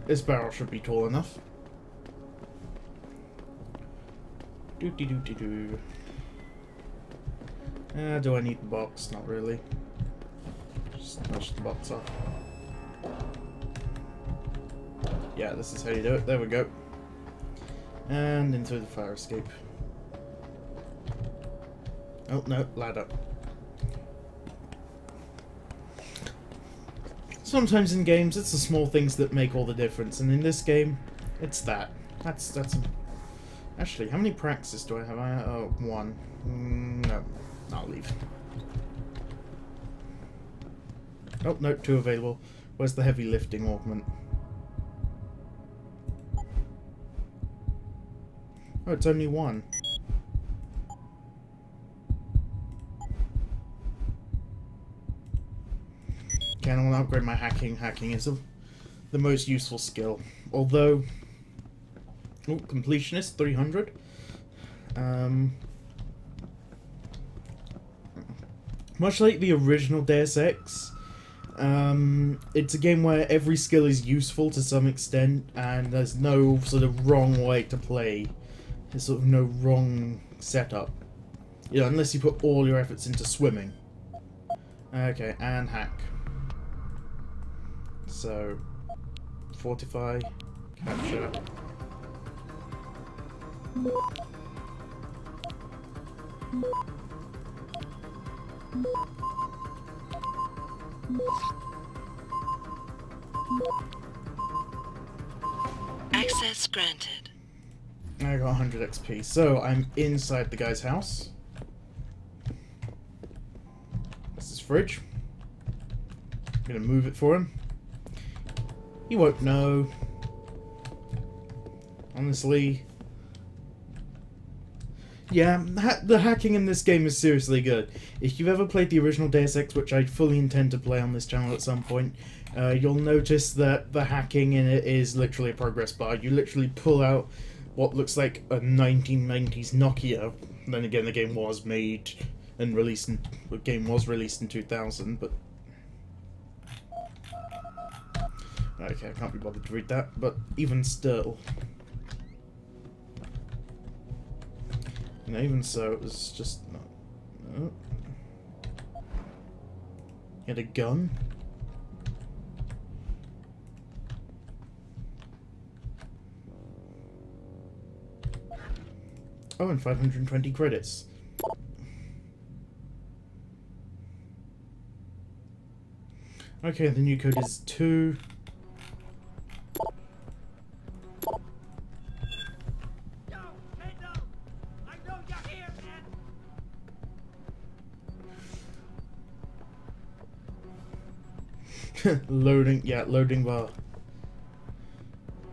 This barrel should be tall enough. Doo-dee-doo-dee-doo. Do I need the box? Not really. Just nudge the box off. Yeah, this is how you do it. There we go. And into the fire escape. Oh, no, ladder. Sometimes in games, it's the small things that make all the difference, and in this game, it's that. That's Actually, how many praxis do I have? Oh, 1. No, I'll leave. Oh, no, 2 available. Where's the heavy lifting augment? Oh, it's only 1. Okay, I want to upgrade my hacking. Hacking is the most useful skill. Although... oh, completionist, 300. Much like the original Deus Ex, it's a game where every skill is useful to some extent, and there's no sort of wrong way to play. There's sort of no wrong setup. You know, unless you put all your efforts into swimming. Okay, and hack. So, fortify, capture.
Access granted.
I got 100 XP, so I'm inside the guy's house. This is fridge. I'm gonna move it for him. He won't know. Honestly. Yeah, the hacking in this game is seriously good. If you've ever played the original Deus Ex, which I fully intend to play on this channel at some point, you'll notice that the hacking in it is literally a progress bar. You literally pull out what looks like a 1990s Nokia. Then again, the game was made and released in... the game was released in 2000, but... okay, I can't be bothered to read that, but even still... and even so, it was just... no. He had a gun? Oh, and 520 credits. Okay, the new code is 2. Loading, yeah, loading bar.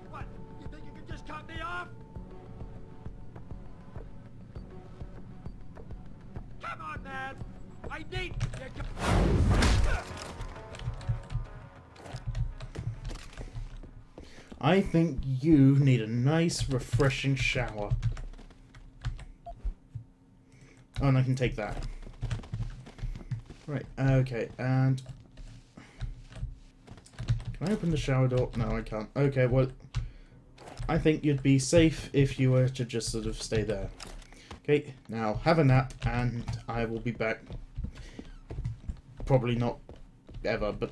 What? You think you can just cut me off? Come on, man! I need...
I think you need a nice, refreshing shower. Oh, and I can take that. Right, okay, and... Can I open the shower door? No, I can't. Okay, well... I think you'd be safe if you were to just sort of stay there. Okay, now have a nap, and I will be back. Probably not ever, but...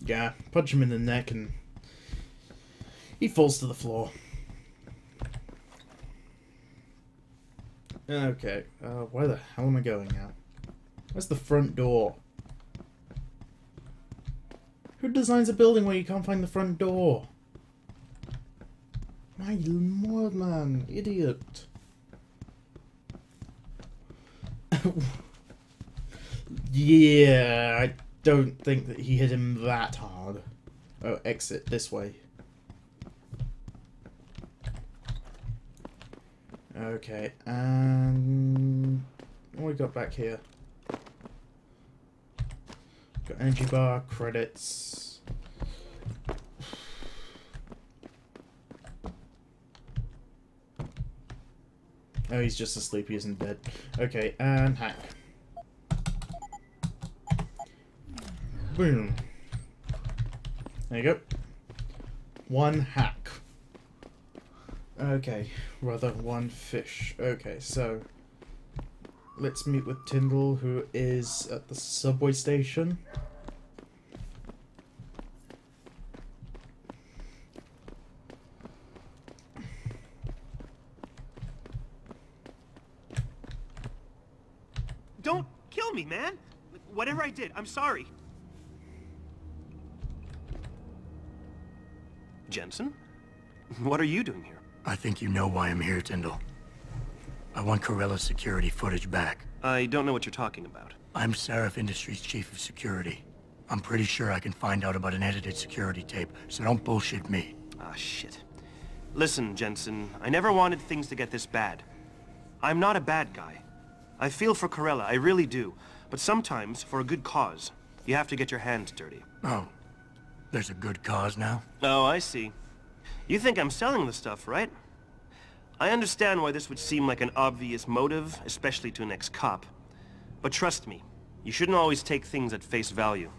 Yeah, punch him in the neck and he falls to the floor. Okay, where the hell am I going now? Where's the front door? Who designs a building where you can't find the front door? My lord, man, idiot. Yeah, I don't think that he hit him that hard. Oh, exit this way. Okay, and what we got back here? Got energy bar, credits. Oh, he's just asleep, he isn't dead. Okay, and hack. Boom. There you go. One hack. Okay, rather one fish. Okay, so let's meet with Tyndall, who is at the subway station.
Don't kill me, man! Whatever I did, I'm sorry. Jensen? What are you doing here?
I think you know why I'm here, Tyndall. I want Corella's security footage back.
I don't know what you're talking about.
I'm Seraph Industries' chief of security. I'm pretty sure I can find out about an edited security tape, so don't bullshit me.
Ah, shit. Listen, Jensen, I never wanted things to get this bad. I'm not a bad guy. I feel for Corella, I really do. But sometimes, for a good cause, you have to get your hands dirty.
Oh. There's a good cause now?
Oh, I see. You think I'm selling the stuff, right? I understand why this would seem like an obvious motive, especially to an ex-cop. But trust me, you shouldn't always take things at face value.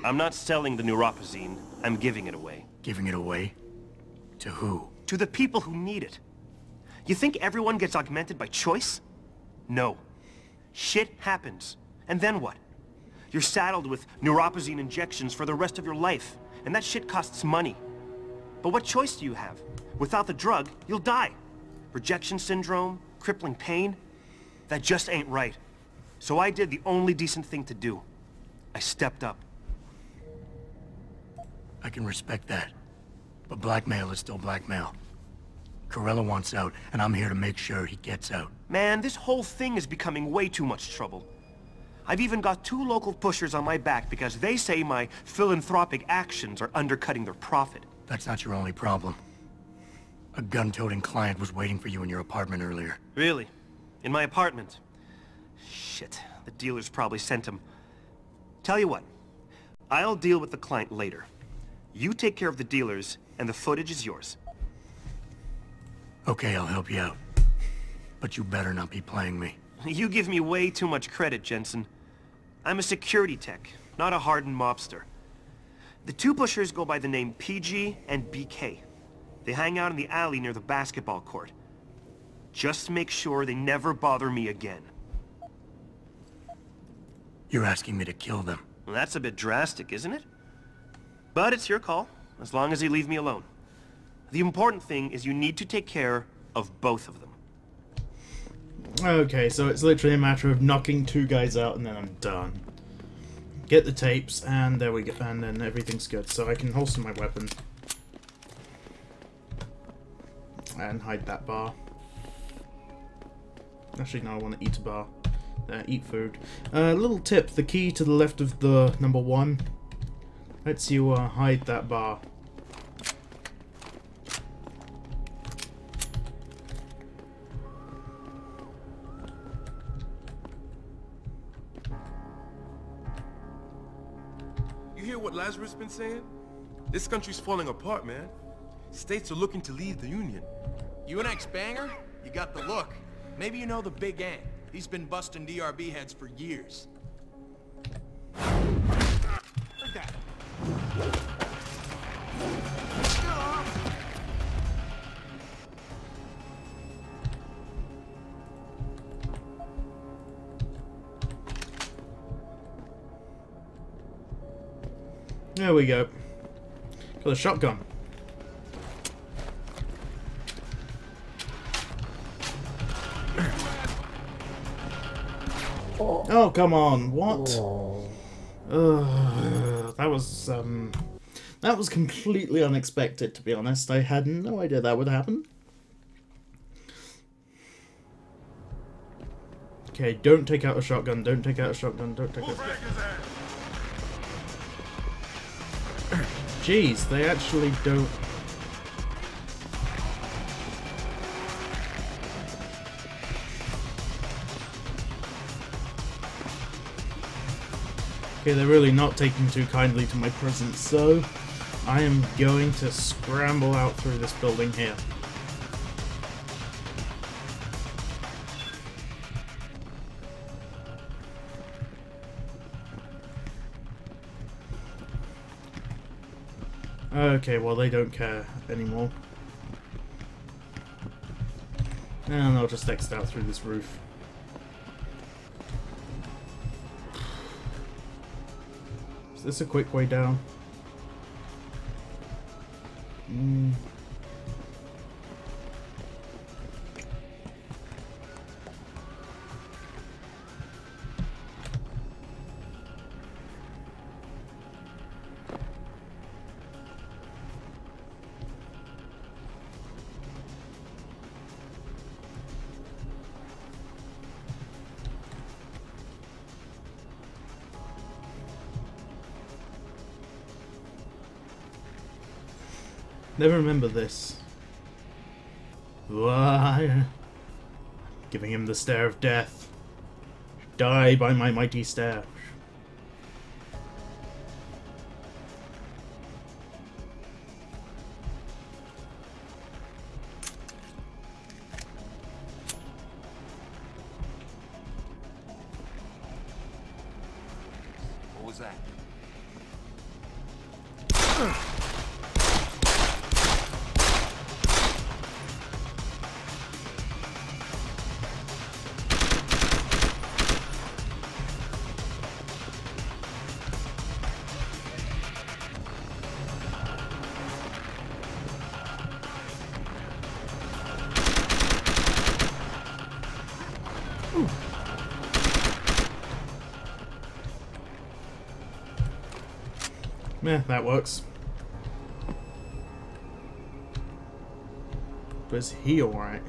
I'm not selling the neuropazine, I'm giving it away.
Giving it away? To who?
To the people who need it. You think everyone gets augmented by choice? No. Shit happens. And then what? You're saddled with neuropazine injections for the rest of your life. And that shit costs money. But what choice do you have? Without the drug, you'll die. Rejection syndrome, crippling pain. That just ain't right. So I did the only decent thing to do. I stepped up.
I can respect that. But blackmail is still blackmail. Corella wants out, and I'm here to make sure he gets out.
Man, this whole thing is becoming way too much trouble. I've even got 2 local pushers on my back because they say my philanthropic actions are undercutting their profit.
That's not your only problem. A gun-toting client was waiting for you in your apartment earlier.
Really? In my apartment? Shit, the dealers probably sent him. Tell you what, I'll deal with the client later. You take care of the dealers, and the footage is yours.
Okay, I'll help you out. But you better not be playing me.
You give me way too much credit, Jensen. I'm a security tech, not a hardened mobster. The 2 pushers go by the name PG and BK. They hang out in the alley near the basketball court. Just make sure they never bother me again.
You're asking me to kill them.
Well, that's a bit drastic, isn't it? But it's your call, as long as you leave me alone. The important thing is you need to take care of both of them.
Okay, so it's literally a matter of knocking 2 guys out and then I'm done. Get the tapes, and there we go, and then everything's good. So I can holster my weapon. And hide that bar. Actually, no, I want to eat a bar. Eat food. Little tip, the key to the left of the number 1 lets you hide that bar.
what Lazarus been saying? This country's falling apart, man. States are looking to leave the Union.
You an ex-banger? You got the look. Maybe you know the Big Ant. He's been busting DRB heads for years. Like that.
There we go. Got a shotgun. Oh, come on. What? That was completely unexpected, to be honest. I had no idea that would happen. Okay, don't take out a shotgun. Don't take out a shotgun. Don't take out a shotgun. Jeez, they actually don't... Okay, they're really not taking too kindly to my presence, so I am going to scramble out through this building here. Okay, well, they don't care anymore. And I'll just exit out through this roof. Is this a quick way down? Never remember this. Why? Giving him the stare of death. Die by my mighty stare.
What was that?
Meh, that works. But is he alright?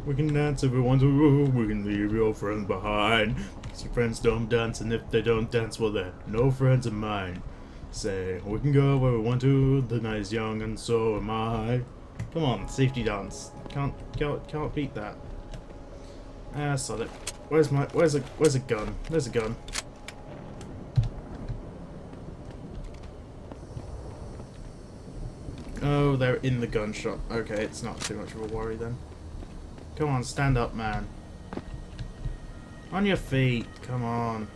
We can dance if we want to, we can leave your friends behind. Because your friends don't dance, and if they don't dance, well they're no friends of mine. Say, we can go where we want to, the night is young and so am I. Come on, safety dance. Can't beat that. Ah, sod it. Where's a gun? There's a gun. Oh, they're in the gun shop. Okay, it's not too much of a worry then. Come on, stand up, man. On your feet, come on.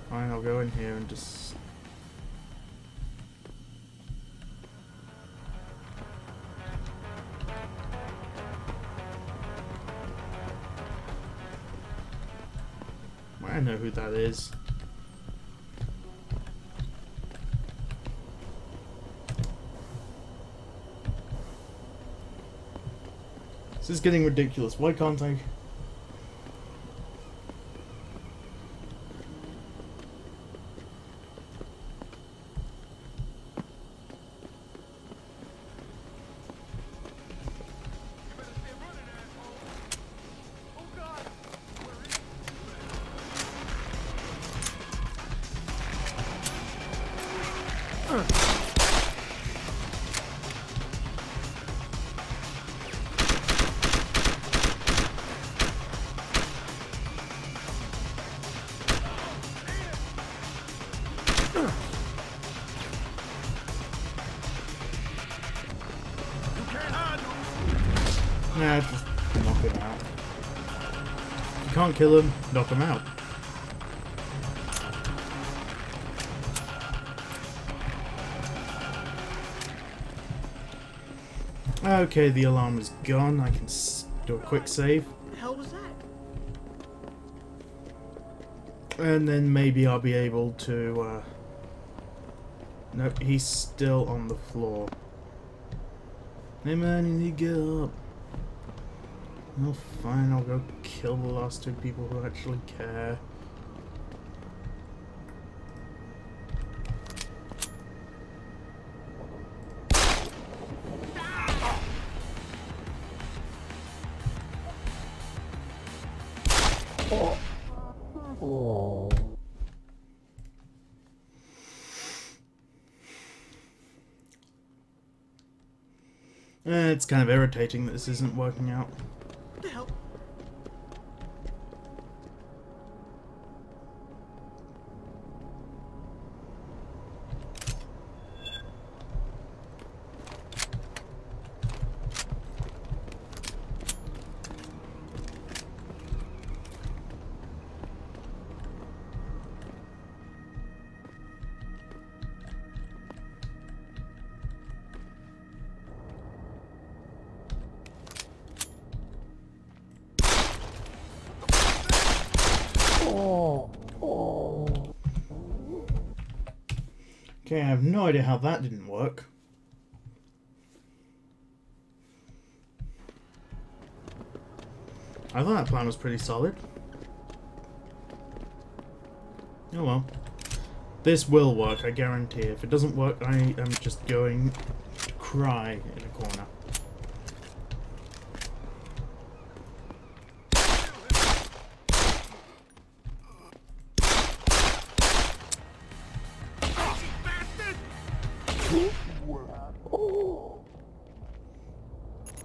Fine, I'll go in here and just... I know who that is. This is getting ridiculous. Why can't I... Nah, just knock him out. If you can't kill him, knock him out. Okay, the alarm is gone. I can do a quick save.
What the hell was that?
And then maybe I'll be able to... Nope, he's still on the floor. Hey man, you need to get up. Well, fine, I'll go kill the last two people who actually care. It's kind of irritating that this isn't working out.
What the hell?
Okay, I have no idea how that didn't work. I thought that plan was pretty solid. Oh well. This will work, I guarantee. If it doesn't work, I am just going to cry in a corner.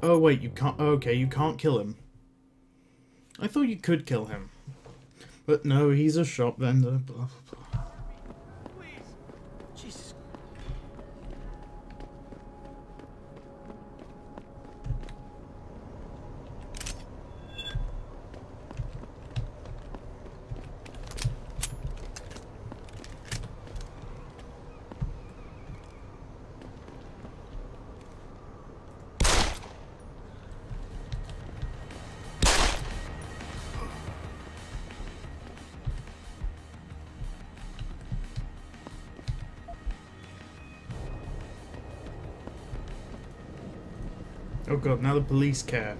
Oh wait, you can't. Okay, you can't kill him. I thought you could kill him, but no, he's a shop vendor. Blah blah blah.
Jesus.
Oh god, now the police care.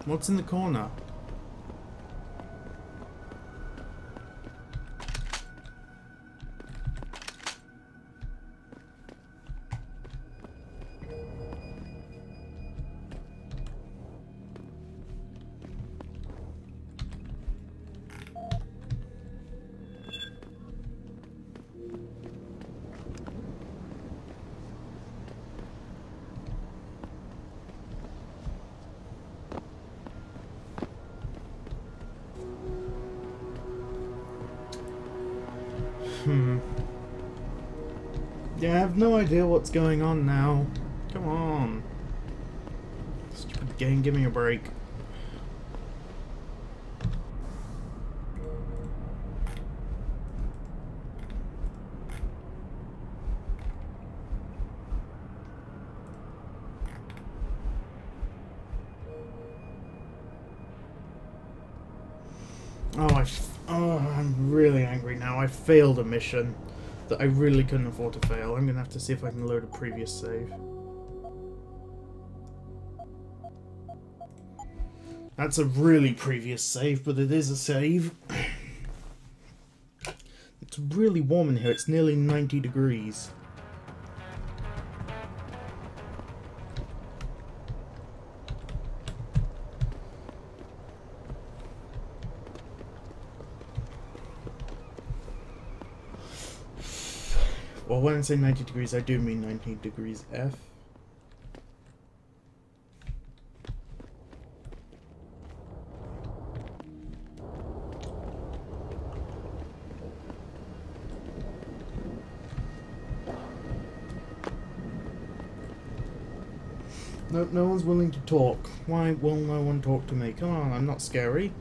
What's in the corner? Yeah, I have no idea what's going on now. Come on. Stupid game, give me a break. Oh, I'm really angry now. I failed a mission that I really couldn't afford to fail. I'm gonna have to see if I can load a previous save. That's a really previous save, but it is a save. It's really warm in here. It's nearly 90 degrees. Well, when I say 90 degrees, I do mean 90 degrees F. Nope, no one's willing to talk. Why will no one talk to me? Come on, I'm not scary.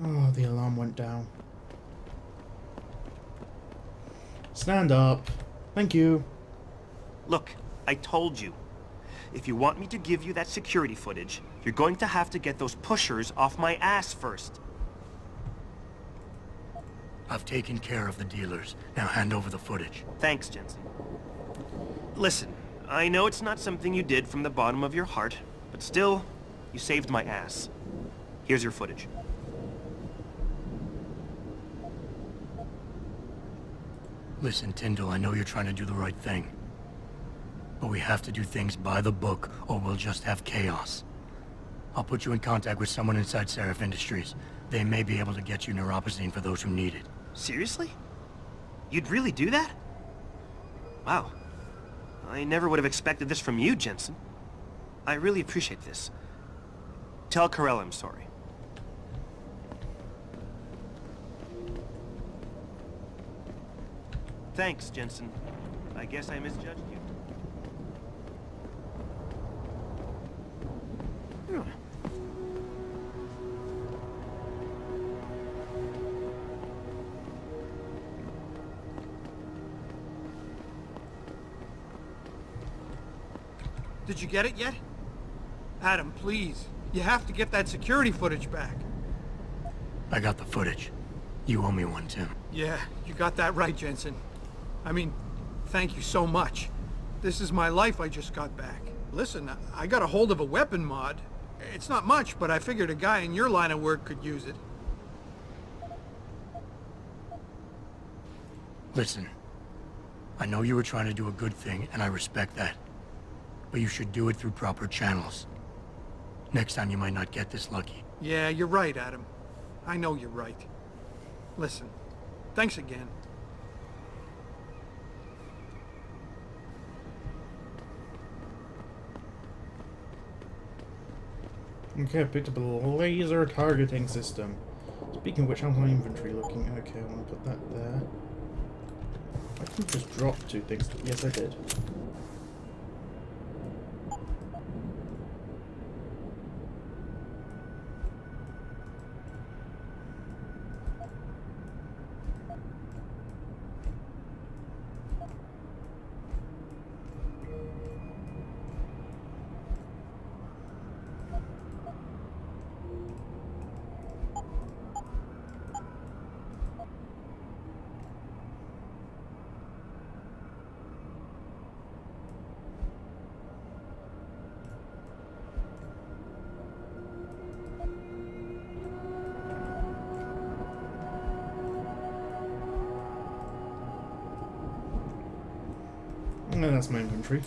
Oh, the alarm went down. Stand up. Thank you.
Look, I told you. If you want me to give you that security footage, you're going to have to get those pushers off my ass first.
I've taken care of the dealers. Now hand over the footage.
Thanks, Jensen. Listen, I know it's not something you did from the bottom of your heart, but still, you saved my ass. Here's your footage.
Listen, Tyndall, I know you're trying to do the right thing. But we have to do things by the book, or we'll just have chaos. I'll put you in contact with someone inside Seraph Industries. They may be able to get you neuropozyne for those who need it.
Seriously? You'd really do that? Wow. I never would have expected this from you, Jensen. I really appreciate this. Tell Corella I'm sorry. Thanks, Jensen. I guess I misjudged you.
Did you get it yet? Adam, please. You have to get that security footage back.
I got the footage. You owe me one, Tim.
Yeah, you got that right, Jensen. I mean, thank you so much. This is my life I just got back. Listen, I got a hold of a weapon mod. It's not much, but I figured a guy in your line of work could use it.
Listen, I know you were trying to do a good thing, and I respect that. But you should do it through proper channels. Next time you might not get this lucky.
Yeah, you're right, Adam. I know you're right. Listen, thanks again.
Okay, I picked up a laser targeting system. Speaking of which, how's my inventory looking? Okay, I want to put that there. I can just drop two things. Yes, I did. And that's my inventory.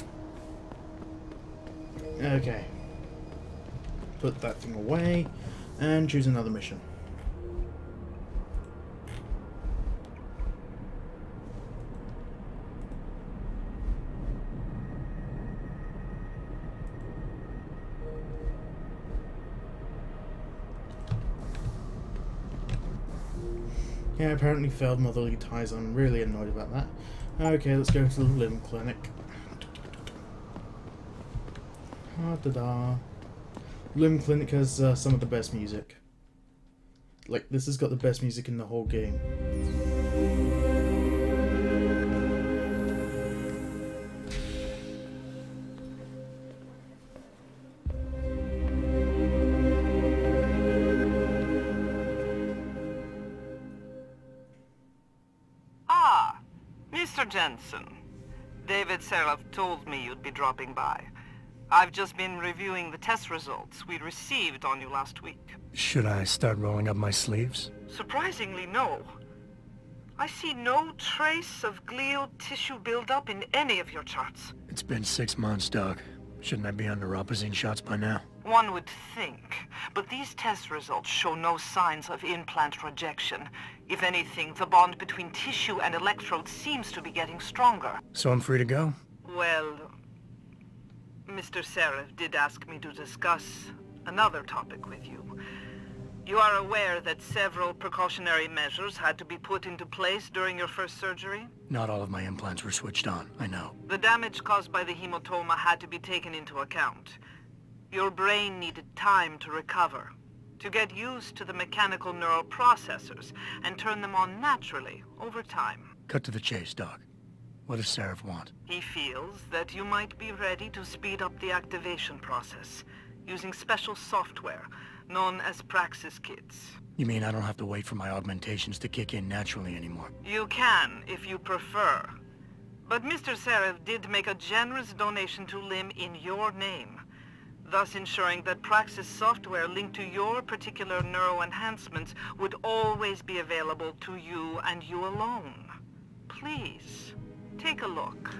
Okay. Put that thing away and choose another mission. Yeah, apparently failed motherly ties. I'm really annoyed about that. Okay, let's go to the limb clinic. Da-da. Limb clinic has some of the best music. Like, this has got the best music in the whole game.
Mr. Jensen, David Seraph told me you'd be dropping by. I've just been reviewing the test results we received on you last week.
Should I start rolling up my sleeves?
Surprisingly, no. I see no trace of glial tissue buildup in any of your charts.
It's been 6 months, Doc. Shouldn't I be on neuropozyne shots by now?
One would think, but these test results show no signs of implant rejection. If anything, the bond between tissue and electrodes seems to be getting stronger.
So I'm free to go?
Well, Mr. Seraph did ask me to discuss another topic with you. You are aware that several precautionary measures had to be put into place during your first surgery?
Not all of my implants were switched on, I know.
The damage caused by the hematoma had to be taken into account. Your brain needed time to recover, to get used to the mechanical neural processors and turn them on naturally over time.
Cut to the chase, Doc. What does Seraph want?
He feels that you might be ready to speed up the activation process using special software known as Praxis kits.
You mean I don't have to wait for my augmentations to kick in naturally anymore?
You can, if you prefer. But Mr. Seraph did make a generous donation to LIM in your name, thus ensuring that Praxis software linked to your particular neuro enhancements would always be available to you and you alone. Please, take a look.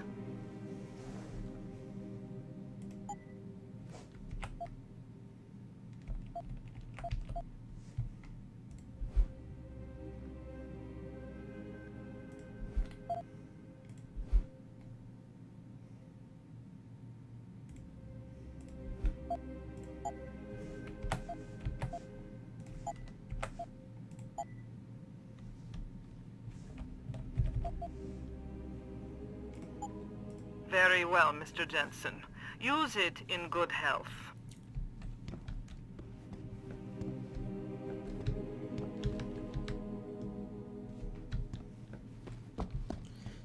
Very well, Mr. Jensen. Use it in good health.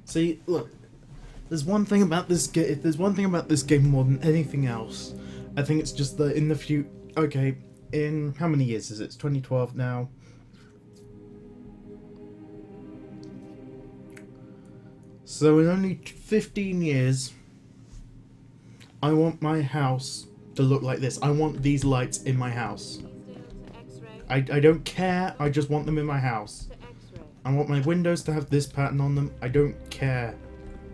See, look. There's one thing about this game. If there's one thing about this game more than anything else, I think it's just that in the future. Okay, in how many years is it? It's 2012 now. So in only 15 years, I want my house to look like this. I want these lights in my house. I don't care, I just want them in my house. I want my windows to have this pattern on them. I don't care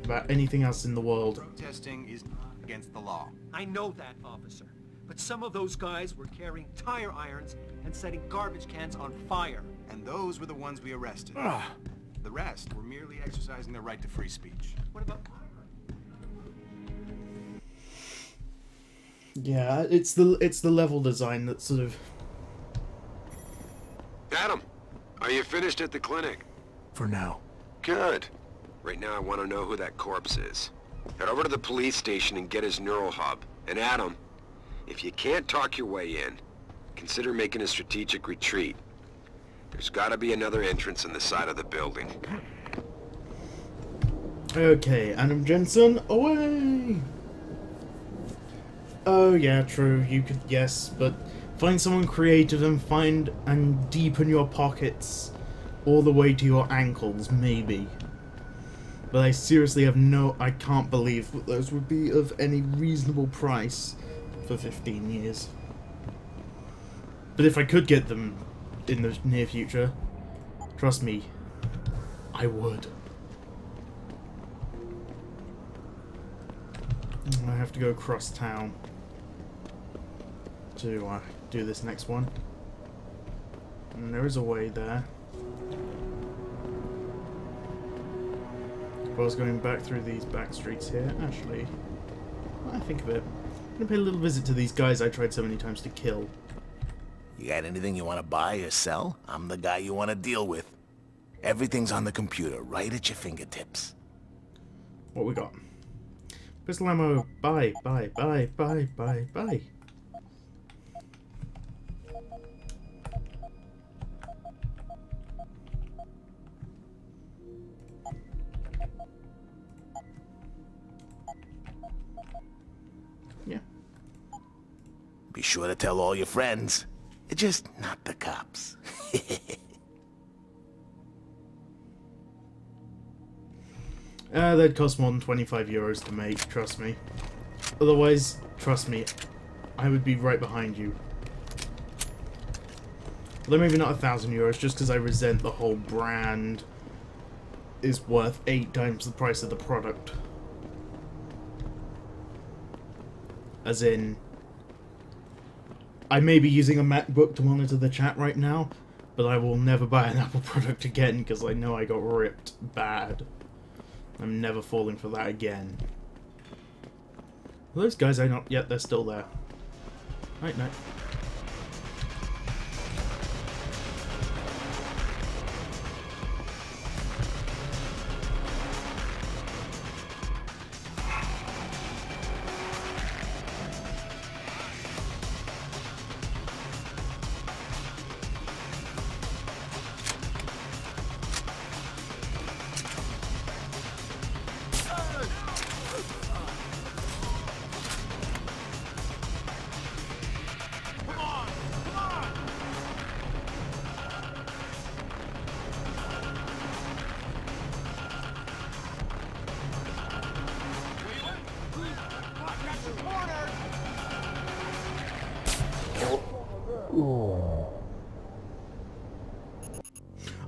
about anything else in the world.
Protesting is against the law. I know that, officer. But some of those guys were carrying tire irons and setting garbage cans on fire. And those were the ones we arrested. The rest were merely exercising their right to free speech. What about...
Yeah, it's the level design that sort of...
Adam, are you finished at the clinic?
For now.
Good. Right now I want to know who that corpse is. Head over to the police station and get his neural hub. And Adam, if you can't talk your way in, consider making a strategic retreat. There's gotta be another entrance on the side of the building.
Okay, Adam Jensen, away! Oh yeah, true, you could, yes, but find someone creative and find and deepen your pockets all the way to your ankles, maybe. But I seriously have I can't believe that those would be of any reasonable price for 15 years. But if I could get them in the near future, trust me, I would. I have to go across town to do this next one. And there is a way there. If I was going back through these back streets here, actually, I think of it. I'm gonna pay a little visit to these guys I tried so many times to kill.
You got anything you want to buy or sell? I'm the guy you want to deal with. Everything's on the computer, right at your fingertips.
What we got? Pistol ammo. Buy, buy, buy, buy, buy, buy. Yeah.
Be sure to tell all your friends. Just not the cops.
They'd cost more than 25 euros to make, trust me. Otherwise, trust me, I would be right behind you. Although maybe not 1,000 euros, just because I resent the whole brand is worth 8 times the price of the product. As in, I may be using a MacBook to monitor the chat right now, but I will never buy an Apple product again because I know I got ripped bad. I'm never falling for that again. Those guys are not yet, they're still there. Night night.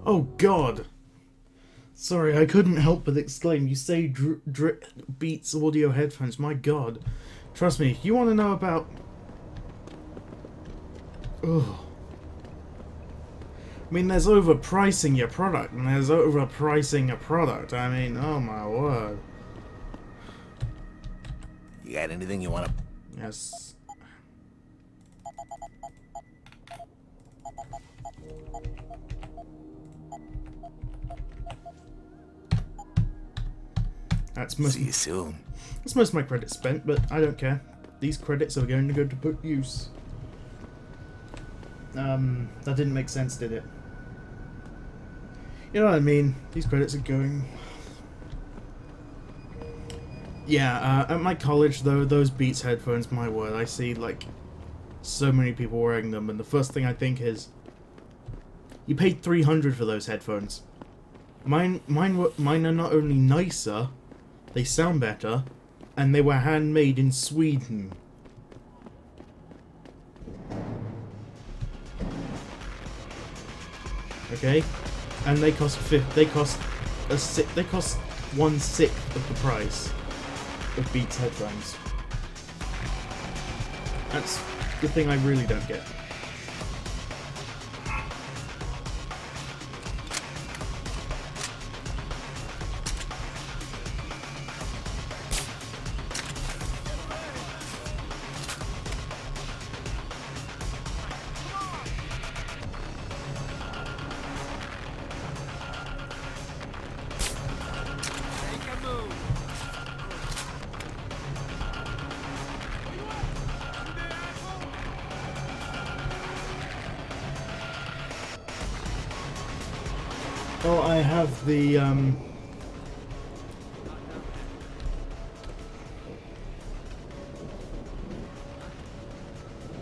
Oh God! Sorry, I couldn't help but exclaim. You say Beats audio headphones. My God. Trust me, you want to know about... Ugh. I mean, there's overpricing your product, and there's overpricing a product. I mean, oh my word.
You got anything you want to...
Yes. See
you soon.
That's most of my credits spent, but I don't care. These credits are going to go to good use. That didn't make sense, did it? You know what I mean? These credits are going... Yeah, at my college, though, those Beats headphones, my word, I see, like, so many people wearing them, and the first thing I think is... You paid $300 for those headphones. Mine are not only nicer... They sound better, and they were handmade in Sweden. Okay, and they cost 1/6 of the price of Beats headphones. That's the thing I really don't get. Well, I have the,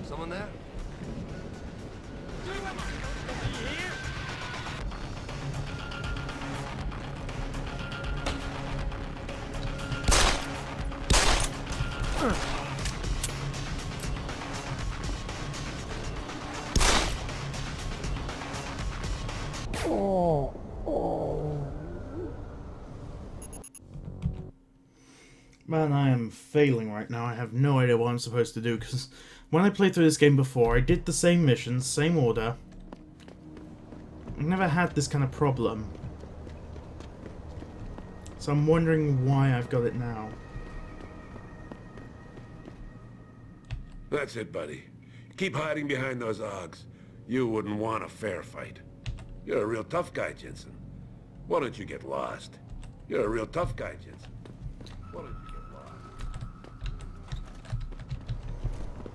Someone there?
Man, I am failing right now. I have no idea what I'm supposed to do, because when I played through this game before, I did the same missions, same order. I never had this kind of problem. So I'm wondering why I've got it now.
That's it, buddy. Keep hiding behind those Augs. You wouldn't want a fair fight. You're a real tough guy, Jensen. Why don't you get lost? You're a real tough guy, Jensen. Why don't you get lost?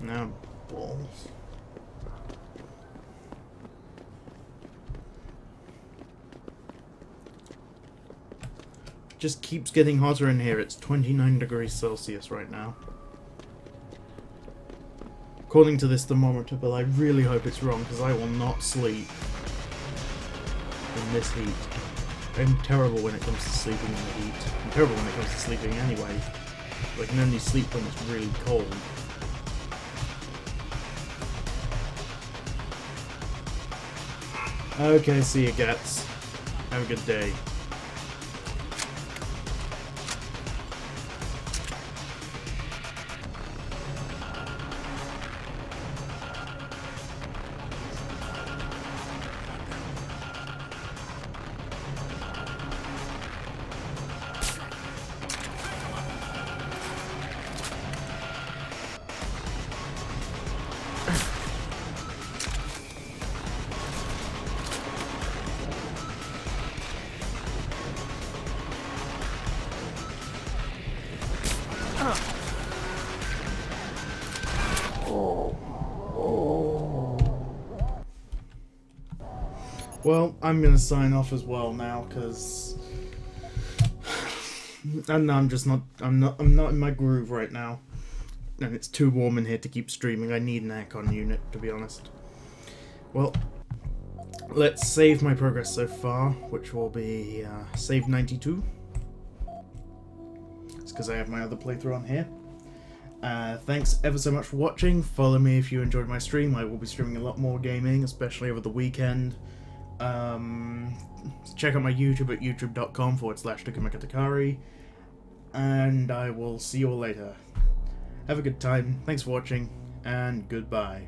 Now, balls. Just keeps getting hotter in here. It's 29 degrees Celsius right now. According to this thermometer, but I really hope it's wrong, because I will not sleep in this heat. I'm terrible when it comes to sleeping in the heat. I'm terrible when it comes to sleeping anyway. I can only sleep when it's really cold. Okay, see you, Gats. Have a good day. Well, I'm gonna sign off as well now, because I'm not in my groove right now, and it's too warm in here to keep streaming. I need an aircon unit, to be honest. Well, let's save my progress so far, which will be save 92. It's because I have my other playthrough on here, Thanks ever so much for watching. Follow me if you enjoyed my stream. I will be streaming a lot more gaming, especially over the weekend. Check out my YouTube at youtube.com/TakamakaTakari. And I will see you all later. Have a good time. Thanks for watching, and goodbye.